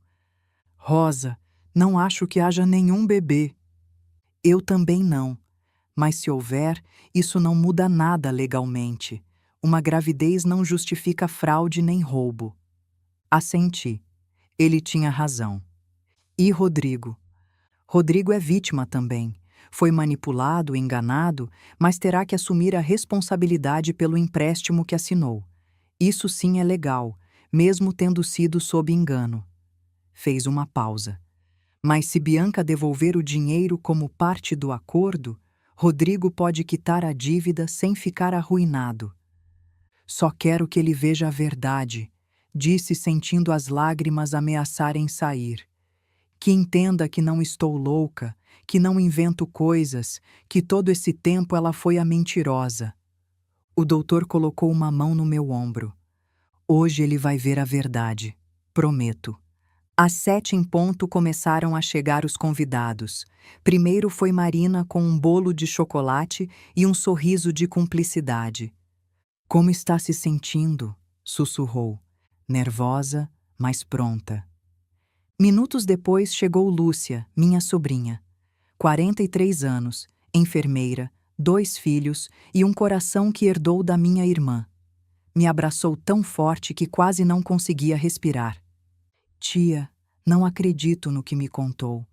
Rosa, não acho que haja nenhum bebê. Eu também não. Mas se houver, isso não muda nada legalmente. Uma gravidez não justifica fraude nem roubo. Assenti. Ele tinha razão. E Rodrigo? Rodrigo é vítima também. Foi manipulado, enganado, mas terá que assumir a responsabilidade pelo empréstimo que assinou. Isso sim é legal, mesmo tendo sido sob engano. Fez uma pausa. Mas se Bianca devolver o dinheiro como parte do acordo, Rodrigo pode quitar a dívida sem ficar arruinado. Só quero que ele veja a verdade, disse sentindo as lágrimas ameaçarem sair. Que entenda que não estou louca, que não invento coisas, que todo esse tempo ela foi a mentirosa. O doutor colocou uma mão no meu ombro. Hoje ele vai ver a verdade, prometo. Às 7 em ponto começaram a chegar os convidados. Primeiro foi Marina com um bolo de chocolate e um sorriso de cumplicidade. Como está se sentindo? Sussurrou, nervosa, mas pronta. Minutos depois chegou Lúcia, minha sobrinha. 43 anos, enfermeira, 2 filhos e um coração que herdou da minha irmã. Me abraçou tão forte que quase não conseguia respirar. Tia, não acredito no que me contou,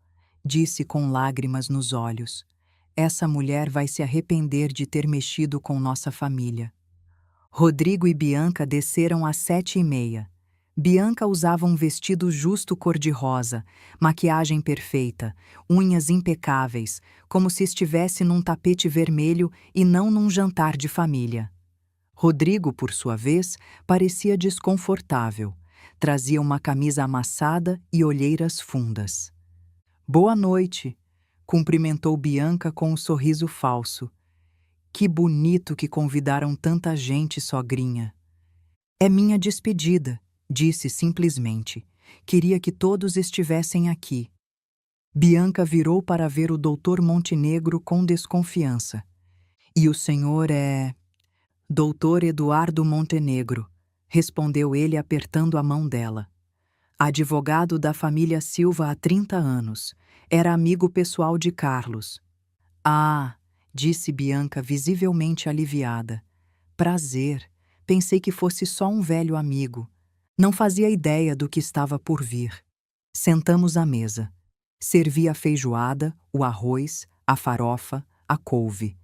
disse com lágrimas nos olhos. Essa mulher vai se arrepender de ter mexido com nossa família. Rodrigo e Bianca desceram às 7h30. Bianca usava um vestido justo cor-de-rosa, maquiagem perfeita, unhas impecáveis, como se estivesse num tapete vermelho e não num jantar de família. Rodrigo, por sua vez, parecia desconfortável. Trazia uma camisa amassada e olheiras fundas. Boa noite, cumprimentou Bianca com um sorriso falso. Que bonito que convidaram tanta gente, sogrinha. É minha despedida, disse simplesmente. Queria que todos estivessem aqui. Bianca virou para ver o doutor Montenegro com desconfiança. E o senhor é... Doutor Eduardo Montenegro, respondeu ele apertando a mão dela. Advogado da família Silva há 30 anos. Era amigo pessoal de Carlos. Ah, disse Bianca visivelmente aliviada. Prazer. Pensei que fosse só um velho amigo. Não fazia ideia do que estava por vir. Sentamos à mesa. Servi a feijoada, o arroz, a farofa, a couve.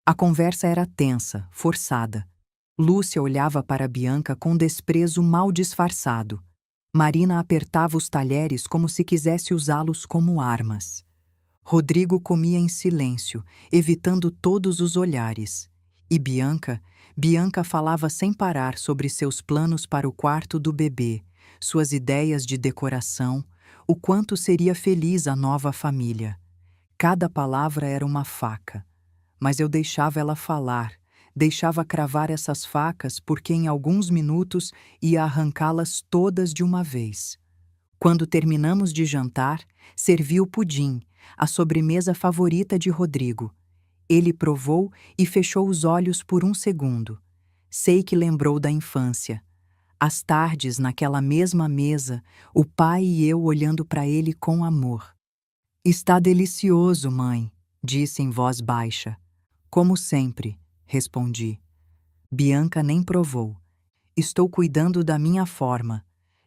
A conversa era tensa, forçada. Lúcia olhava para Bianca com desprezo mal disfarçado. Marina apertava os talheres como se quisesse usá-los como armas. Rodrigo comia em silêncio, evitando todos os olhares. E Bianca falava sem parar sobre seus planos para o quarto do bebê, suas ideias de decoração, o quanto seria feliz a nova família. Cada palavra era uma faca. Mas eu deixava ela falar, deixava cravar essas facas porque em alguns minutos ia arrancá-las todas de uma vez. Quando terminamos de jantar, servi o pudim, a sobremesa favorita de Rodrigo. Ele provou e fechou os olhos por um segundo. Sei que lembrou da infância. Às tardes, naquela mesma mesa, o pai e eu olhando para ele com amor. Está delicioso, mãe, disse em voz baixa. Como sempre, respondi. Bianca nem provou. Estou cuidando da minha forma,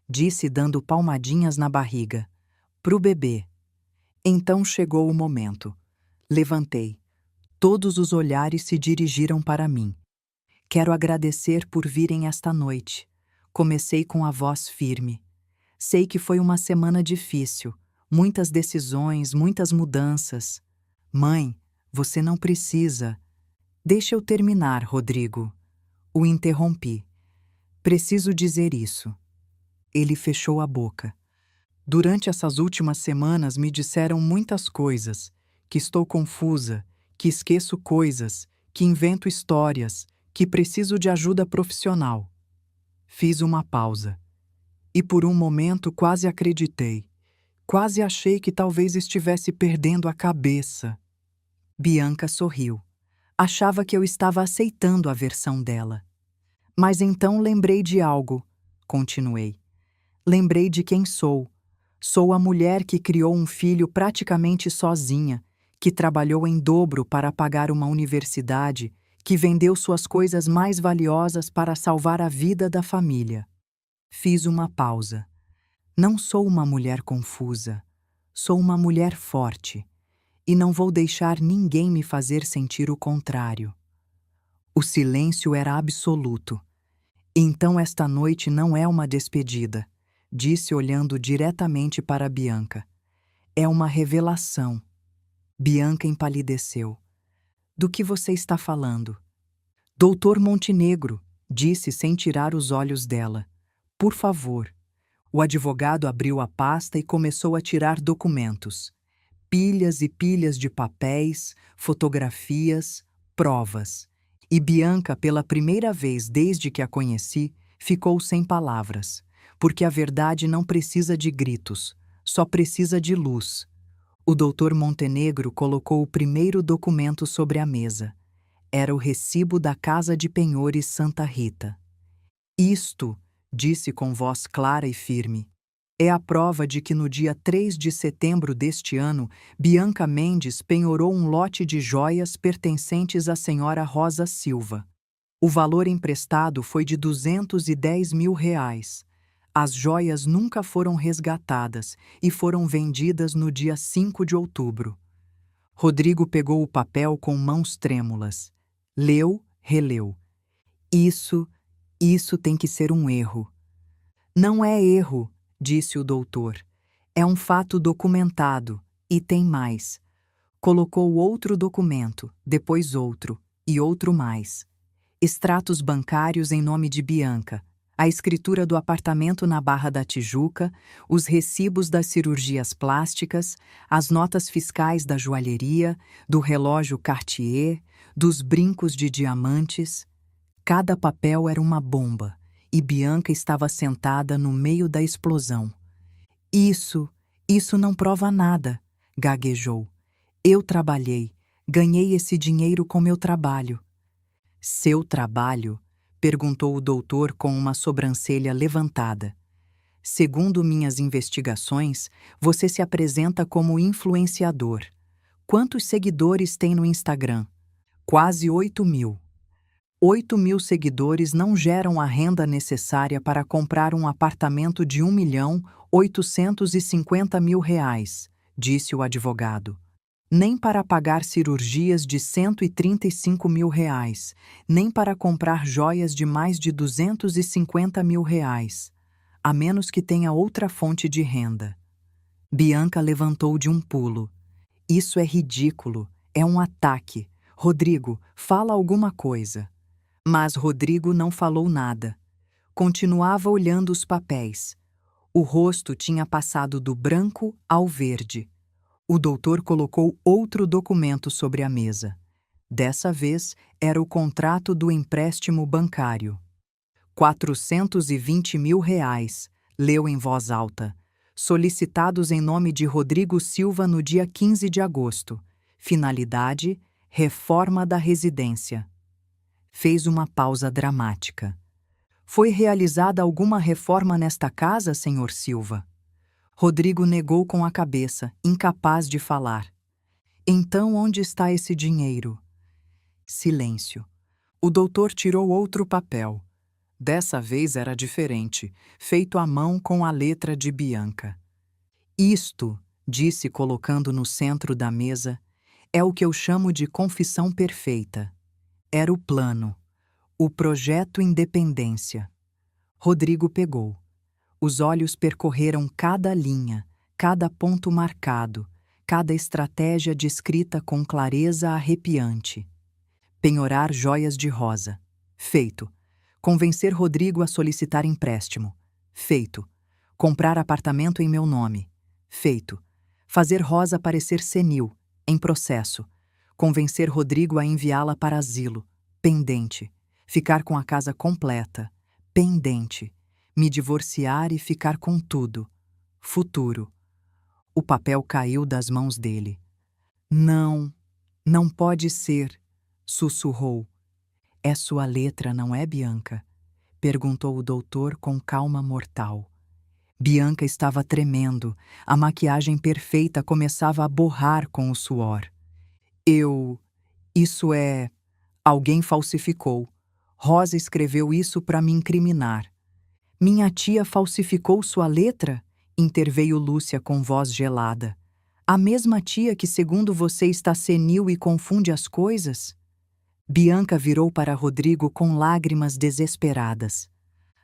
disse dando palmadinhas na barriga. Pro bebê. Então chegou o momento. Levantei. Todos os olhares se dirigiram para mim. Quero agradecer por virem esta noite. Comecei com a voz firme. Sei que foi uma semana difícil, muitas decisões, muitas mudanças. Mãe, você não precisa. Deixa eu terminar, Rodrigo. O interrompi. Preciso dizer isso. Ele fechou a boca. Durante essas últimas semanas me disseram muitas coisas, que estou confusa, que esqueço coisas, que invento histórias, que preciso de ajuda profissional. Fiz uma pausa. E por um momento quase acreditei. Quase achei que talvez estivesse perdendo a cabeça. Bianca sorriu. Achava que eu estava aceitando a versão dela. Mas então lembrei de algo, continuei. Lembrei de quem sou. Sou a mulher que criou um filho praticamente sozinha, que trabalhou em dobro para pagar uma universidade, que vendeu suas coisas mais valiosas para salvar a vida da família. Fiz uma pausa. Não sou uma mulher confusa. Sou uma mulher forte. E não vou deixar ninguém me fazer sentir o contrário. O silêncio era absoluto. Então esta noite não é uma despedida, disse olhando diretamente para Bianca. É uma revelação. Bianca empalideceu. Do que você está falando? Doutor Montenegro, disse sem tirar os olhos dela. Por favor. O advogado abriu a pasta e começou a tirar documentos. Pilhas e pilhas de papéis, fotografias, provas. E Bianca, pela primeira vez desde que a conheci, ficou sem palavras, porque a verdade não precisa de gritos, só precisa de luz. O doutor Montenegro colocou o primeiro documento sobre a mesa. Era o recibo da Casa de Penhores Santa Rita. Isto, disse com voz clara e firme, é a prova de que no dia 3 de setembro deste ano, Bianca Mendes penhorou um lote de joias pertencentes à senhora Rosa Silva. O valor emprestado foi de R$ 210 mil. As joias nunca foram resgatadas e foram vendidas no dia 5 de outubro. Rodrigo pegou o papel com mãos trêmulas. Leu, releu. Isso tem que ser um erro. Não é erro, disse o doutor. É um fato documentado, e tem mais. Colocou outro documento, depois outro, e outro mais. Extratos bancários em nome de Bianca, a escritura do apartamento na Barra da Tijuca, os recibos das cirurgias plásticas, as notas fiscais da joalheria, do relógio Cartier, dos brincos de diamantes. Cada papel era uma bomba, e Bianca estava sentada no meio da explosão. Isso não prova nada, gaguejou. Eu trabalhei, ganhei esse dinheiro com meu trabalho. Seu trabalho? Perguntou o doutor com uma sobrancelha levantada. Segundo minhas investigações, você se apresenta como influenciador. Quantos seguidores tem no Instagram? Quase 8.000. 8.000 seguidores não geram a renda necessária para comprar um apartamento de R$ 1.850.000, disse o advogado. Nem para pagar cirurgias de R$ 135 mil, nem para comprar joias de mais de R$ 250 mil, a menos que tenha outra fonte de renda. Bianca levantou de um pulo. Isso é ridículo, é um ataque. Rodrigo, fala alguma coisa. Mas Rodrigo não falou nada. Continuava olhando os papéis. O rosto tinha passado do branco ao verde. O doutor colocou outro documento sobre a mesa. Dessa vez, era o contrato do empréstimo bancário. R$ 420 mil, leu em voz alta. Solicitados em nome de Rodrigo Silva no dia 15 de agosto. Finalidade: reforma da residência. Fez uma pausa dramática. Foi realizada alguma reforma nesta casa, senhor Silva? Rodrigo negou com a cabeça, incapaz de falar. Então onde está esse dinheiro? Silêncio. O doutor tirou outro papel. Dessa vez era diferente, feito à mão com a letra de Bianca. Isto, disse colocando no centro da mesa, é o que eu chamo de confissão perfeita. Era o plano. O projeto Independência. Rodrigo pegou. Os olhos percorreram cada linha, cada ponto marcado, cada estratégia descrita com clareza arrepiante. Penhorar joias de rosa. Feito. Convencer Rodrigo a solicitar empréstimo. Feito. Comprar apartamento em meu nome. Feito. Fazer Rosa parecer senil. Em processo. Convencer Rodrigo a enviá-la para asilo. Pendente. Ficar com a casa completa. Pendente. Me divorciar e ficar com tudo. Futuro. O papel caiu das mãos dele. Não, não pode ser, sussurrou. É sua letra, não é, Bianca? Perguntou o doutor com calma mortal. Bianca estava tremendo, a maquiagem perfeita começava a borrar com o suor. Isso é... Alguém falsificou. Rosa escreveu isso para me incriminar. Minha tia falsificou sua letra? Interveio Lúcia com voz gelada. A mesma tia que, segundo você, está senil e confunde as coisas? Bianca virou para Rodrigo com lágrimas desesperadas.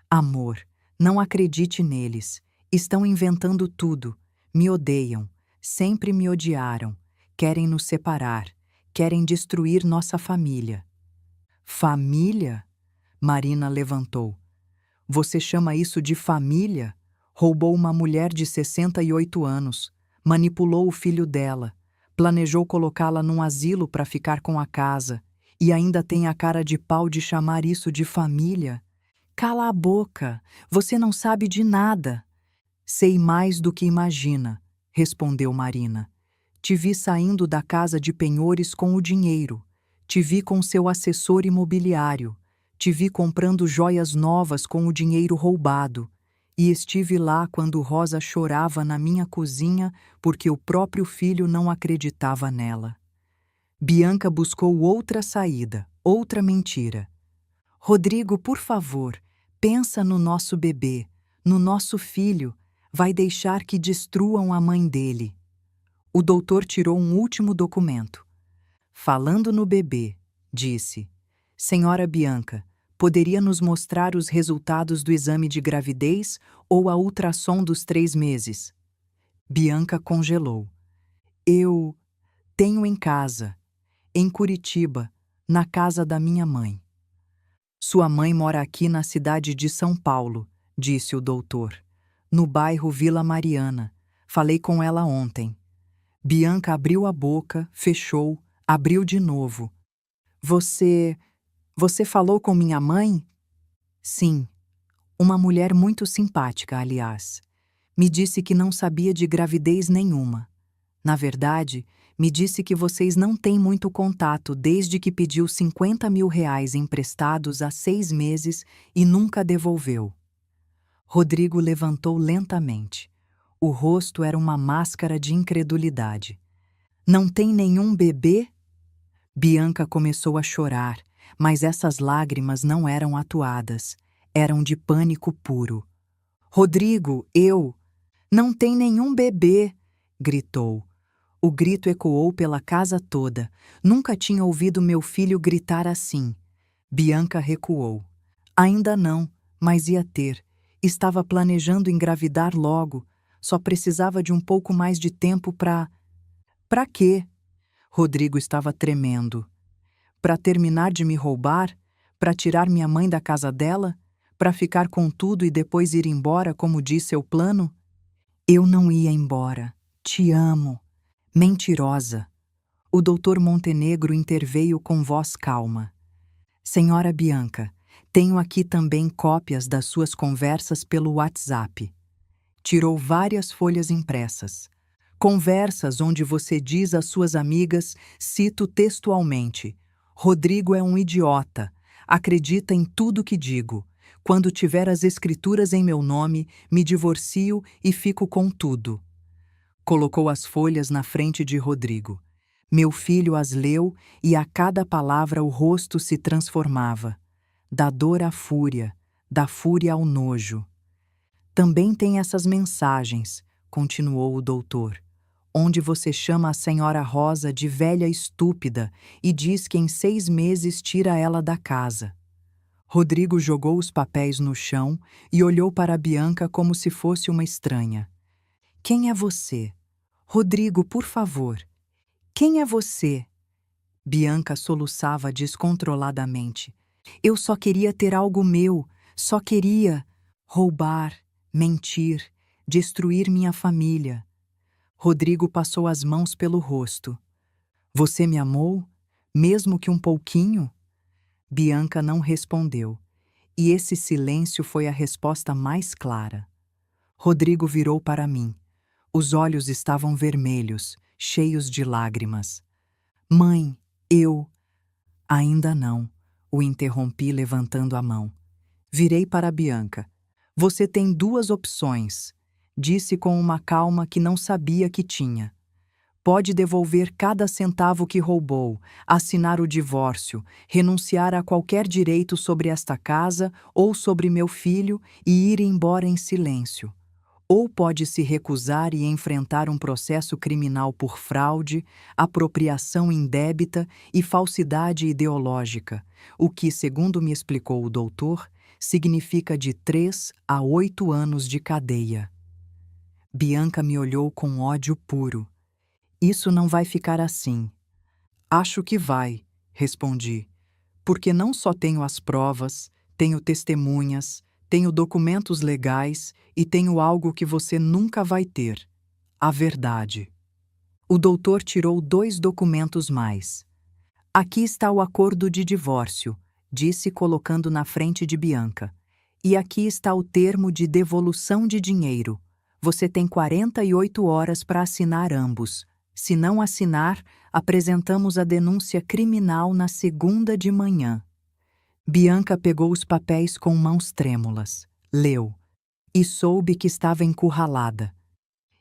Amor, não acredite neles. Estão inventando tudo. Me odeiam. Sempre me odiaram. Querem nos separar. Querem destruir nossa família. Família? Marina levantou. Você chama isso de família? Roubou uma mulher de 68 anos. Manipulou o filho dela. Planejou colocá-la num asilo para ficar com a casa. E ainda tem a cara de pau de chamar isso de família? Cala a boca, você não sabe de nada. Sei mais do que imagina, respondeu Marina. Te vi saindo da casa de penhores com o dinheiro. Te vi com seu assessor imobiliário. Te vi comprando joias novas com o dinheiro roubado. E estive lá quando Rosa chorava na minha cozinha porque o próprio filho não acreditava nela. Bianca buscou outra saída, outra mentira. Rodrigo, por favor, pensa no nosso bebê, no nosso filho. Vai deixar que destruam a mãe dele. O doutor tirou um último documento. Falando no bebê, disse: Senhora Bianca, poderia nos mostrar os resultados do exame de gravidez ou a ultrassom dos 3 meses? Bianca congelou. Eu tenho em casa. Em Curitiba, na casa da minha mãe. Sua mãe mora aqui na cidade de São Paulo, disse o doutor, no bairro Vila Mariana. Falei com ela ontem. Bianca abriu a boca, fechou, abriu de novo. Você falou com minha mãe? Sim. Uma mulher muito simpática, aliás. Me disse que não sabia de gravidez nenhuma. Na verdade, me disse que vocês não têm muito contato desde que pediu R$ 50.000 emprestados há 6 meses e nunca devolveu. Rodrigo levantou lentamente. O rosto era uma máscara de incredulidade. Não tem nenhum bebê? Bianca começou a chorar, mas essas lágrimas não eram atuadas, eram de pânico puro. Rodrigo, não tem nenhum bebê, gritou. O grito ecoou pela casa toda. Nunca tinha ouvido meu filho gritar assim. Bianca recuou. Ainda não, mas ia ter. Estava planejando engravidar logo. Só precisava de um pouco mais de tempo para... Para quê? Rodrigo estava tremendo. Para terminar de me roubar? Para tirar minha mãe da casa dela? Para ficar com tudo e depois ir embora, como disse seu plano? Eu não ia embora. Te amo. Mentirosa. O doutor Montenegro interveio com voz calma. Senhora Bianca, tenho aqui também cópias das suas conversas pelo WhatsApp. Tirou várias folhas impressas. Conversas onde você diz às suas amigas, cito textualmente: Rodrigo é um idiota. Acredita em tudo que digo. Quando tiver as escrituras em meu nome, me divorcio e fico com tudo. Colocou as folhas na frente de Rodrigo. Meu filho as leu e a cada palavra o rosto se transformava. Da dor à fúria, da fúria ao nojo. Também tem essas mensagens, continuou o doutor, onde você chama a senhora Rosa de velha estúpida e diz que em 6 meses tira ela da casa. Rodrigo jogou os papéis no chão e olhou para Bianca como se fosse uma estranha. Quem é você? Rodrigo, por favor. Quem é você? Bianca soluçava descontroladamente. Eu só queria ter algo meu, só queria roubar, mentir, destruir minha família. Rodrigo passou as mãos pelo rosto. Você me amou? Mesmo que um pouquinho? Bianca não respondeu, e esse silêncio foi a resposta mais clara. Rodrigo virou para mim. Os olhos estavam vermelhos, cheios de lágrimas. Mãe, eu... Ainda não, o interrompi levantando a mão. Virei para Bianca. Você tem duas opções, disse com uma calma que não sabia que tinha. Pode devolver cada centavo que roubou, assinar o divórcio, renunciar a qualquer direito sobre esta casa ou sobre meu filho e ir embora em silêncio. Ou pode se recusar e enfrentar um processo criminal por fraude, apropriação indébita e falsidade ideológica, o que, segundo me explicou o doutor, significa de 3 a 8 anos de cadeia. Bianca me olhou com ódio puro. Isso não vai ficar assim. Acho que vai, respondi, porque não só tenho as provas, tenho testemunhas, tenho documentos legais e tenho algo que você nunca vai ter: a verdade. O doutor tirou 2 documentos mais. Aqui está o acordo de divórcio, disse colocando na frente de Bianca. E aqui está o termo de devolução de dinheiro. Você tem 48 horas para assinar ambos. Se não assinar, apresentamos a denúncia criminal na segunda de manhã. Bianca pegou os papéis com mãos trêmulas, leu, e soube que estava encurralada.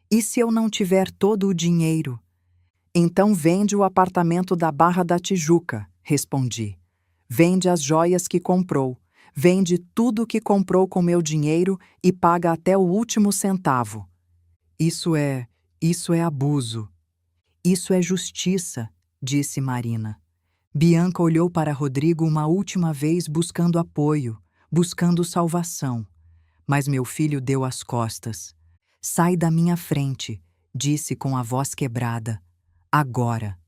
E se eu não tiver todo o dinheiro? Então vende o apartamento da Barra da Tijuca, respondi. Vende as joias que comprou, vende tudo o que comprou com meu dinheiro e paga até o último centavo. Isso é abuso. Isso é justiça, disse Marina. Bianca olhou para Rodrigo uma última vez buscando apoio, buscando salvação. Mas meu filho deu as costas. Sai da minha frente, disse com a voz quebrada. Agora.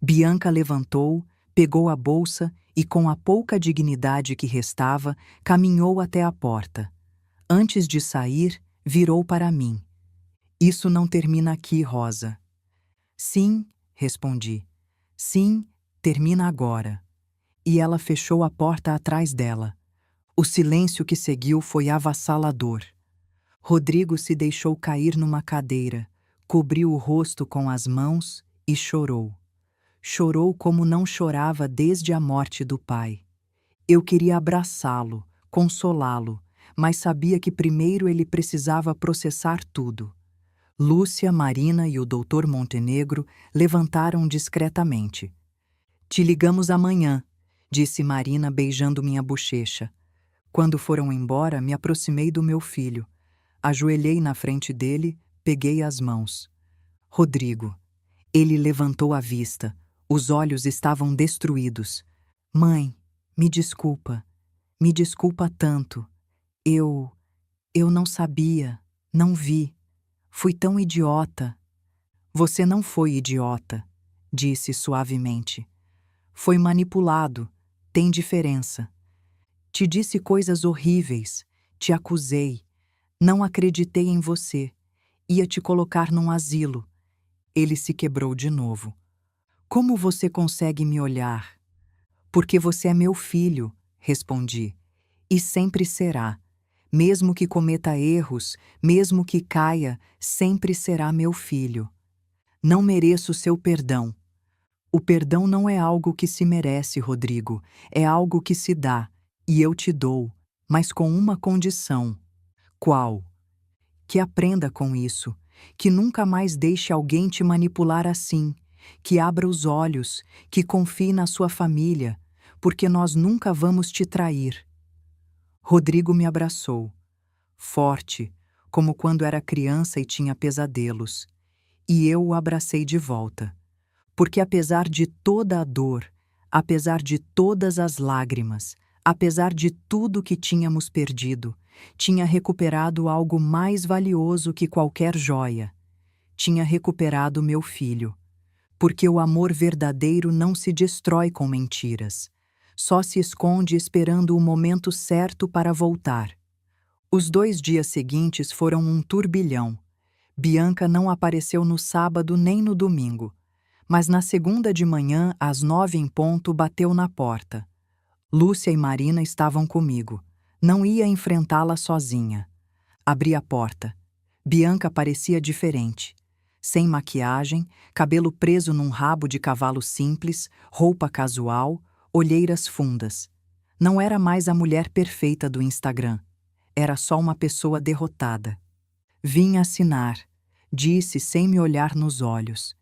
Bianca levantou, pegou a bolsa e, com a pouca dignidade que restava, caminhou até a porta. Antes de sair, virou para mim. Isso não termina aqui, Rosa. Sim, respondi. Sim, termina agora. E ela fechou a porta atrás dela. O silêncio que seguiu foi avassalador. Rodrigo se deixou cair numa cadeira, cobriu o rosto com as mãos e chorou. Chorou como não chorava desde a morte do pai. Eu queria abraçá-lo, consolá-lo, mas sabia que primeiro ele precisava processar tudo. Lúcia, Marina e o Dr. Montenegro levantaram discretamente. Te ligamos amanhã, disse Marina beijando minha bochecha. Quando foram embora, me aproximei do meu filho. Ajoelhei na frente dele, peguei as mãos. Rodrigo. Ele levantou a vista. Os olhos estavam destruídos. Mãe, me desculpa. Me desculpa tanto. Eu não sabia, não vi. Fui tão idiota. Você não foi idiota, disse suavemente. Foi manipulado, tem diferença. Te disse coisas horríveis, te acusei, não acreditei em você, ia te colocar num asilo. Ele se quebrou de novo. Como você consegue me olhar? Porque você é meu filho, respondi, e sempre será. Mesmo que cometa erros, mesmo que caia, sempre será meu filho. Não mereço seu perdão. O perdão não é algo que se merece, Rodrigo, é algo que se dá, e eu te dou, mas com uma condição. Qual? Que aprenda com isso, que nunca mais deixe alguém te manipular assim, que abra os olhos, que confie na sua família, porque nós nunca vamos te trair. Rodrigo me abraçou, forte, como quando era criança e tinha pesadelos, e eu o abracei de volta. Porque apesar de toda a dor, apesar de todas as lágrimas, Apesar de tudo que tínhamos perdido, tinha recuperado algo mais valioso que qualquer joia. Tinha recuperado meu filho. Porque o amor verdadeiro não se destrói com mentiras. Só se esconde esperando o momento certo para voltar. Os 2 dias seguintes foram um turbilhão. Bianca não apareceu no sábado nem no domingo. Mas na segunda de manhã, às 9 em ponto, bateu na porta. Lúcia e Marina estavam comigo. Não ia enfrentá-la sozinha. Abri a porta. Bianca parecia diferente. Sem maquiagem, cabelo preso num rabo de cavalo simples, roupa casual, olheiras fundas. Não era mais a mulher perfeita do Instagram. Era só uma pessoa derrotada. Vim assinar, disse sem me olhar nos olhos.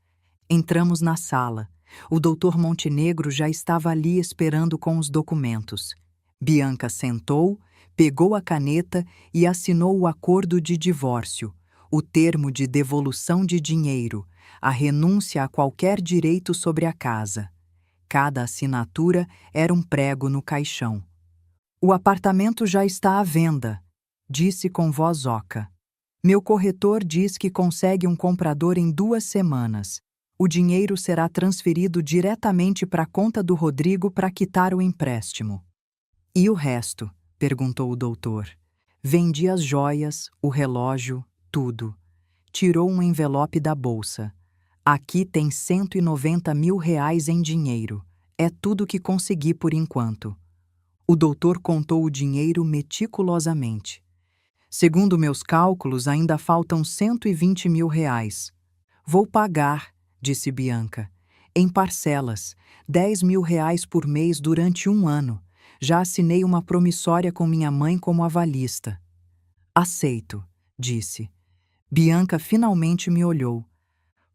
Entramos na sala. O doutor Montenegro já estava ali esperando com os documentos. Bianca sentou, pegou a caneta e assinou o acordo de divórcio, o termo de devolução de dinheiro, a renúncia a qualquer direito sobre a casa. Cada assinatura era um prego no caixão. O apartamento já está à venda, disse com voz oca. Meu corretor diz que consegue um comprador em 2 semanas. O dinheiro será transferido diretamente para a conta do Rodrigo para quitar o empréstimo. E o resto? Perguntou o doutor. Vendi as joias, o relógio, tudo. Tirou um envelope da bolsa. Aqui tem R$ 190 mil em dinheiro. É tudo que consegui por enquanto. O doutor contou o dinheiro meticulosamente. Segundo meus cálculos, ainda faltam R$ 120 mil. Vou pagar, disse Bianca. Em parcelas, R$ 10 mil por mês durante 1 ano. Já assinei uma promissória com minha mãe como avalista. Aceito, disse. Bianca finalmente me olhou.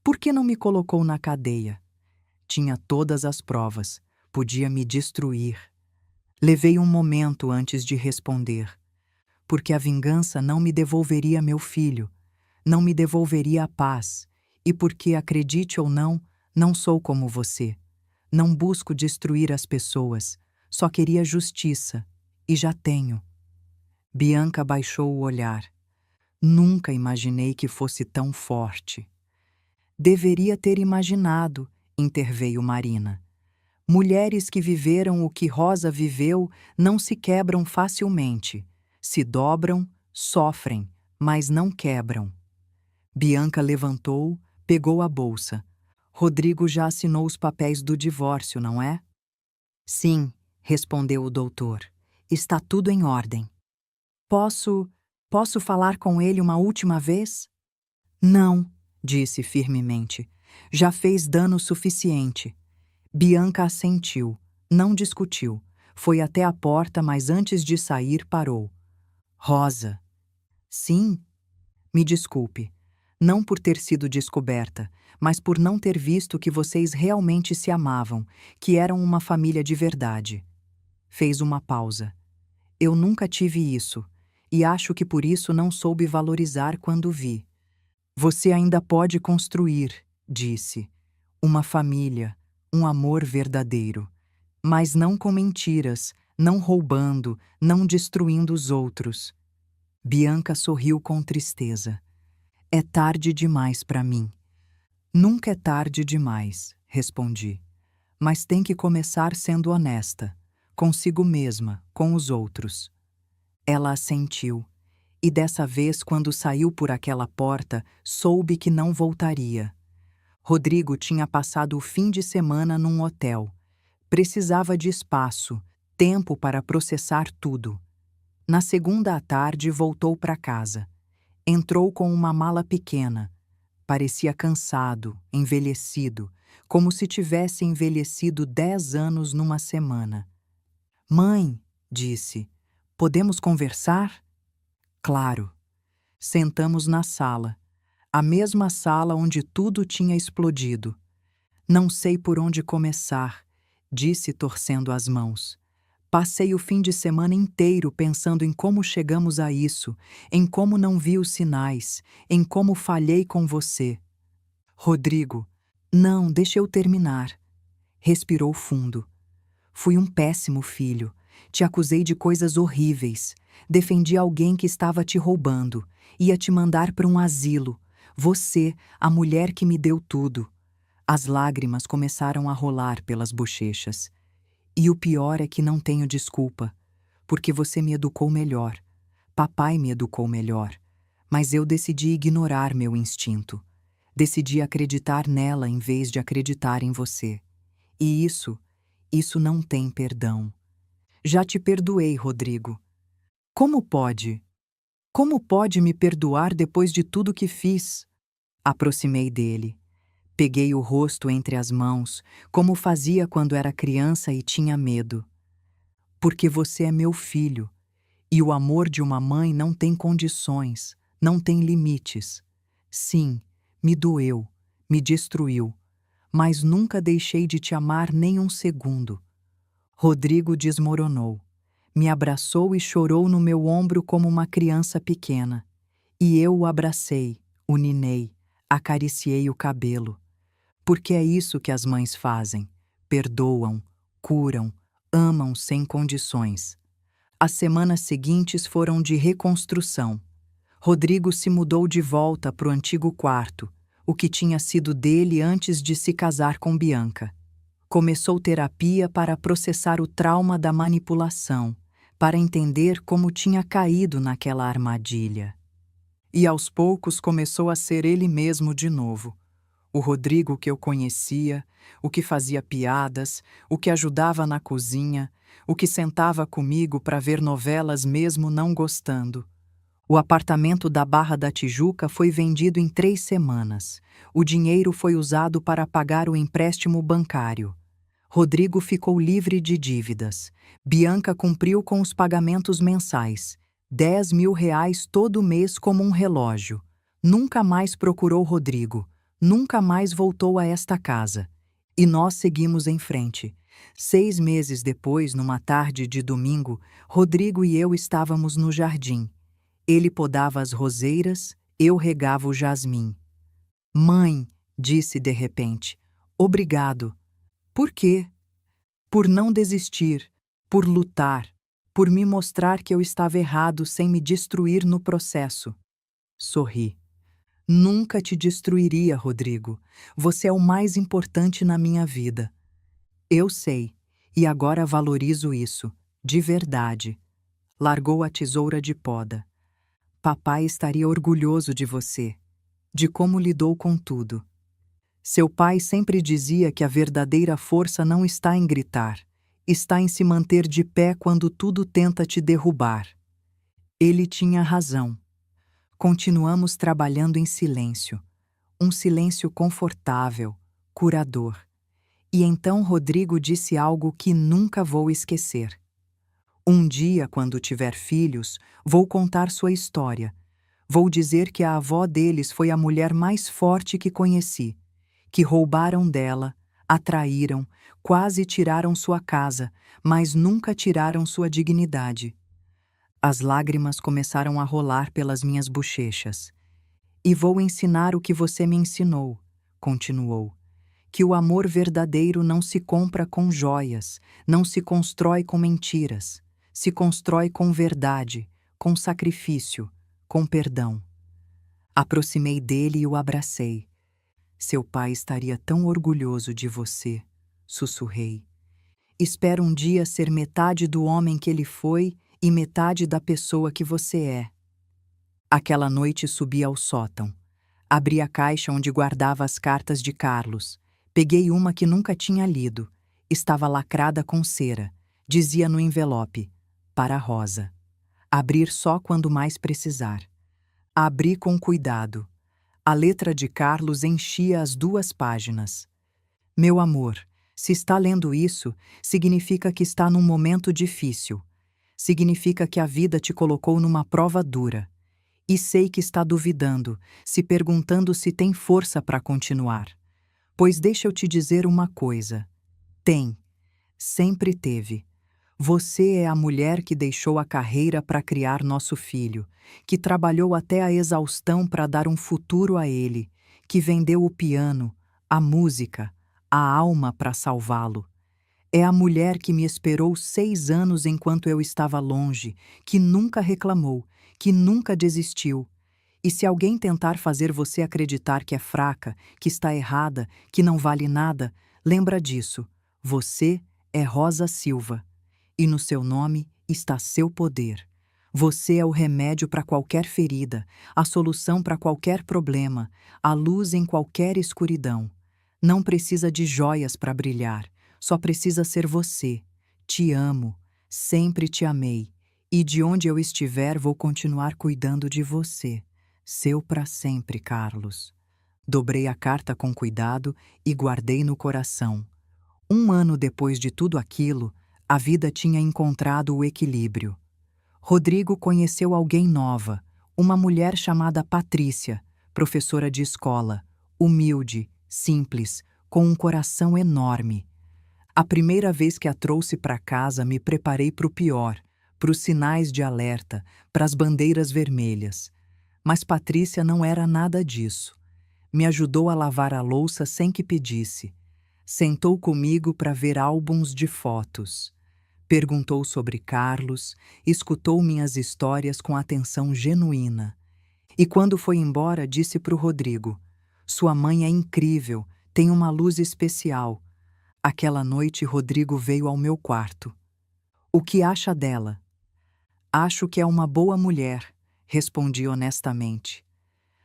Por que não me colocou na cadeia? Tinha todas as provas. Podia me destruir. Levei um momento antes de responder. Porque a vingança não me devolveria meu filho, não me devolveria a paz, e porque, acredite ou não, não sou como você. Não busco destruir as pessoas, só queria justiça, e já tenho. Bianca baixou o olhar. Nunca imaginei que fosse tão forte. Deveria ter imaginado, interveio Marina. Mulheres que viveram o que Rosa viveu não se quebram facilmente. Se dobram, sofrem, mas não quebram. Bianca levantou, pegou a bolsa. Rodrigo já assinou os papéis do divórcio, não é? Sim, respondeu o doutor. Está tudo em ordem. Posso falar com ele uma última vez? Não, disse firmemente. Já fez dano suficiente. Bianca assentiu, não discutiu. Foi até a porta, mas antes de sair parou. Rosa. Sim? Me desculpe. Não por ter sido descoberta, mas por não ter visto que vocês realmente se amavam, que eram uma família de verdade. Fez uma pausa. Eu nunca tive isso, e acho que por isso não soube valorizar quando vi. Você ainda pode construir, disse. Uma família, um amor verdadeiro. Mas não com mentiras, não roubando, não destruindo os outros. Bianca sorriu com tristeza. É tarde demais para mim. Nunca é tarde demais, respondi. Mas tem que começar sendo honesta, consigo mesma, com os outros. Ela assentiu, e dessa vez, quando saiu por aquela porta, soube que não voltaria. Rodrigo tinha passado o fim de semana num hotel. Precisava de espaço, tempo para processar tudo. Na segunda à tarde, voltou para casa. Entrou com uma mala pequena. Parecia cansado, envelhecido, como se tivesse envelhecido 10 anos numa semana. Mãe, disse, podemos conversar? Claro. Sentamos na sala, a mesma sala onde tudo tinha explodido. Não sei por onde começar, disse torcendo as mãos. Passei o fim de semana inteiro pensando em como chegamos a isso, em como não vi os sinais, em como falhei com você. Rodrigo, não, deixa eu terminar. Respirou fundo. Fui um péssimo filho, te acusei de coisas horríveis, defendi alguém que estava te roubando, ia te mandar para um asilo. Você, a mulher que me deu tudo. As lágrimas começaram a rolar pelas bochechas. E o pior é que não tenho desculpa, porque você me educou melhor. Papai me educou melhor. Mas eu decidi ignorar meu instinto. Decidi acreditar nela em vez de acreditar em você. E isso não tem perdão. Já te perdoei, Rodrigo. Como pode? Como pode me perdoar depois de tudo que fiz? Aproximei dele. Peguei o rosto entre as mãos, como fazia quando era criança e tinha medo. Porque você é meu filho, e o amor de uma mãe não tem condições, não tem limites. Sim, me doeu, me destruiu, mas nunca deixei de te amar nem um segundo. Rodrigo desmoronou, me abraçou e chorou no meu ombro como uma criança pequena. E eu o abracei, o ninei, acariciei o cabelo. Porque é isso que as mães fazem: perdoam, curam, amam sem condições. As semanas seguintes foram de reconstrução. Rodrigo se mudou de volta para o antigo quarto, o que tinha sido dele antes de se casar com Bianca. Começou terapia para processar o trauma da manipulação, para entender como tinha caído naquela armadilha. E aos poucos começou a ser ele mesmo de novo. O Rodrigo que eu conhecia, o que fazia piadas, o que ajudava na cozinha, o que sentava comigo para ver novelas mesmo não gostando. O apartamento da Barra da Tijuca foi vendido em 3 semanas. O dinheiro foi usado para pagar o empréstimo bancário. Rodrigo ficou livre de dívidas. Bianca cumpriu com os pagamentos mensais. R$ 10.000 todo mês como um relógio. Nunca mais procurou Rodrigo. Nunca mais voltou a esta casa. E nós seguimos em frente. 6 meses depois, numa tarde de domingo, Rodrigo e eu estávamos no jardim. Ele podava as roseiras, eu regava o jasmim. Mãe, disse de repente, obrigado. Por quê? Por não desistir, por lutar, por me mostrar que eu estava errado sem me destruir no processo. Sorri. Nunca te destruiria, Rodrigo. Você é o mais importante na minha vida. Eu sei, e agora valorizo isso, de verdade. Largou a tesoura de poda. Papai estaria orgulhoso de você, de como lidou com tudo. Seu pai sempre dizia que a verdadeira força não está em gritar, está em se manter de pé quando tudo tenta te derrubar. Ele tinha razão. Continuamos trabalhando em silêncio, um silêncio confortável, curador. E então Rodrigo disse algo que nunca vou esquecer. Um dia, quando tiver filhos, vou contar sua história. Vou dizer que a avó deles foi a mulher mais forte que conheci, que roubaram dela, a traíram, quase tiraram sua casa, mas nunca tiraram sua dignidade. As lágrimas começaram a rolar pelas minhas bochechas. E vou ensinar o que você me ensinou, continuou, que o amor verdadeiro não se compra com joias, não se constrói com mentiras, se constrói com verdade, com sacrifício, com perdão. Aproximei dele e o abracei. Seu pai estaria tão orgulhoso de você, sussurrei. Espero um dia ser metade do homem que ele foi e metade da pessoa que você é. Aquela noite subi ao sótão. Abri a caixa onde guardava as cartas de Carlos. Peguei uma que nunca tinha lido. Estava lacrada com cera. Dizia no envelope: para Rosa. Abrir só quando mais precisar. Abri com cuidado. A letra de Carlos enchia as 2 páginas. Meu amor, se está lendo isso, significa que está num momento difícil. Significa que a vida te colocou numa prova dura. E sei que está duvidando, se perguntando se tem força para continuar. Pois deixa eu te dizer uma coisa. Tem. Sempre teve. Você é a mulher que deixou a carreira para criar nosso filho, que trabalhou até a exaustão para dar um futuro a ele, que vendeu o piano, a música, a alma para salvá-lo. É a mulher que me esperou 6 anos enquanto eu estava longe, que nunca reclamou, que nunca desistiu. E se alguém tentar fazer você acreditar que é fraca, que está errada, que não vale nada, lembra disso. Você é Rosa Silva. E no seu nome está seu poder. Você é o remédio para qualquer ferida, a solução para qualquer problema, a luz em qualquer escuridão. Não precisa de joias para brilhar, só precisa ser você. Te amo, sempre te amei, e de onde eu estiver vou continuar cuidando de você. Seu para sempre, Carlos. Dobrei a carta com cuidado e guardei no coração. 1 ano depois de tudo aquilo, a vida tinha encontrado o equilíbrio. Rodrigo conheceu alguém nova, uma mulher chamada Patrícia, professora de escola, humilde, simples, com um coração enorme. A primeira vez que a trouxe para casa, me preparei para o pior, para os sinais de alerta, para as bandeiras vermelhas. Mas Patrícia não era nada disso. Me ajudou a lavar a louça sem que pedisse. Sentou comigo para ver álbuns de fotos. Perguntou sobre Carlos, escutou minhas histórias com atenção genuína. E quando foi embora, disse para o Rodrigo: "Sua mãe é incrível, tem uma luz especial." Aquela noite, Rodrigo veio ao meu quarto. "O que acha dela?" "Acho que é uma boa mulher", respondi honestamente.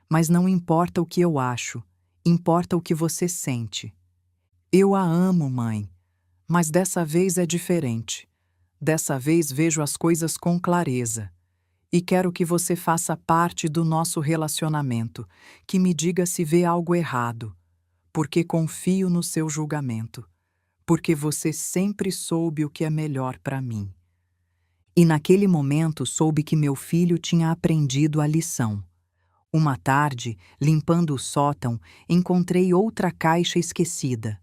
"Mas não importa o que eu acho, importa o que você sente." "Eu a amo, mãe, mas dessa vez é diferente. Dessa vez vejo as coisas com clareza. E quero que você faça parte do nosso relacionamento, que me diga se vê algo errado, porque confio no seu julgamento, porque você sempre soube o que é melhor para mim." E naquele momento soube que meu filho tinha aprendido a lição. Uma tarde, limpando o sótão, encontrei outra caixa esquecida.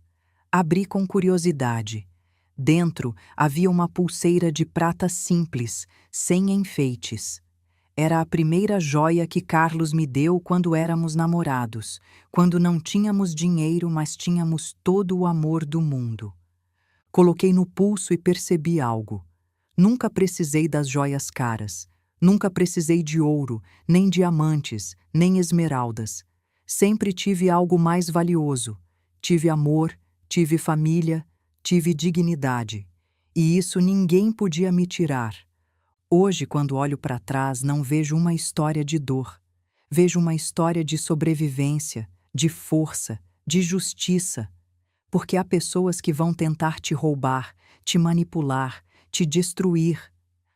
Abri com curiosidade. Dentro havia uma pulseira de prata simples, sem enfeites. Era a primeira joia que Carlos me deu quando éramos namorados, quando não tínhamos dinheiro, mas tínhamos todo o amor do mundo. Coloquei no pulso e percebi algo. Nunca precisei das joias caras. Nunca precisei de ouro, nem diamantes, nem esmeraldas. Sempre tive algo mais valioso. Tive amor, tive família, tive dignidade. E isso ninguém podia me tirar. Hoje, quando olho para trás, não vejo uma história de dor. Vejo uma história de sobrevivência, de força, de justiça. Porque há pessoas que vão tentar te roubar, te manipular, te destruir.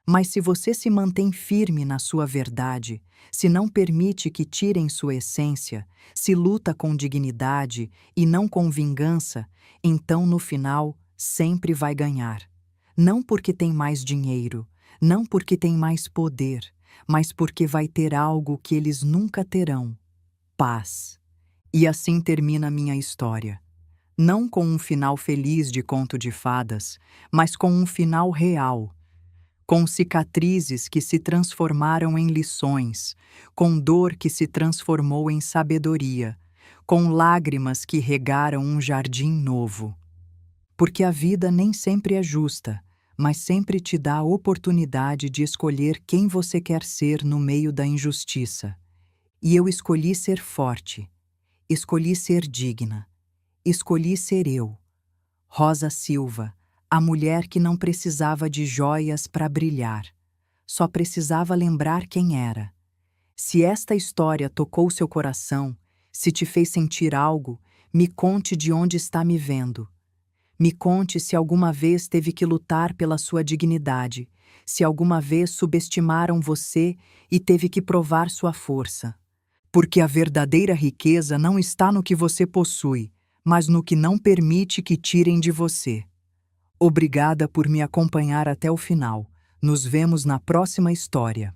Mas se você se mantém firme na sua verdade, se não permite que tirem sua essência, se luta com dignidade e não com vingança, então no final sempre vai ganhar. Não porque tem mais dinheiro, não porque tem mais poder, mas porque vai ter algo que eles nunca terão: paz. E assim termina minha história. Não com um final feliz de conto de fadas, mas com um final real. Com cicatrizes que se transformaram em lições, com dor que se transformou em sabedoria, com lágrimas que regaram um jardim novo. Porque a vida nem sempre é justa, mas sempre te dá a oportunidade de escolher quem você quer ser no meio da injustiça. E eu escolhi ser forte, escolhi ser digna, escolhi ser eu, Rosa Silva, a mulher que não precisava de joias para brilhar, só precisava lembrar quem era. Se esta história tocou seu coração, se te fez sentir algo, me conte de onde está me vendo. Me conte se alguma vez teve que lutar pela sua dignidade, se alguma vez subestimaram você e teve que provar sua força. Porque a verdadeira riqueza não está no que você possui, mas no que não permite que tirem de você. Obrigada por me acompanhar até o final. Nos vemos na próxima história.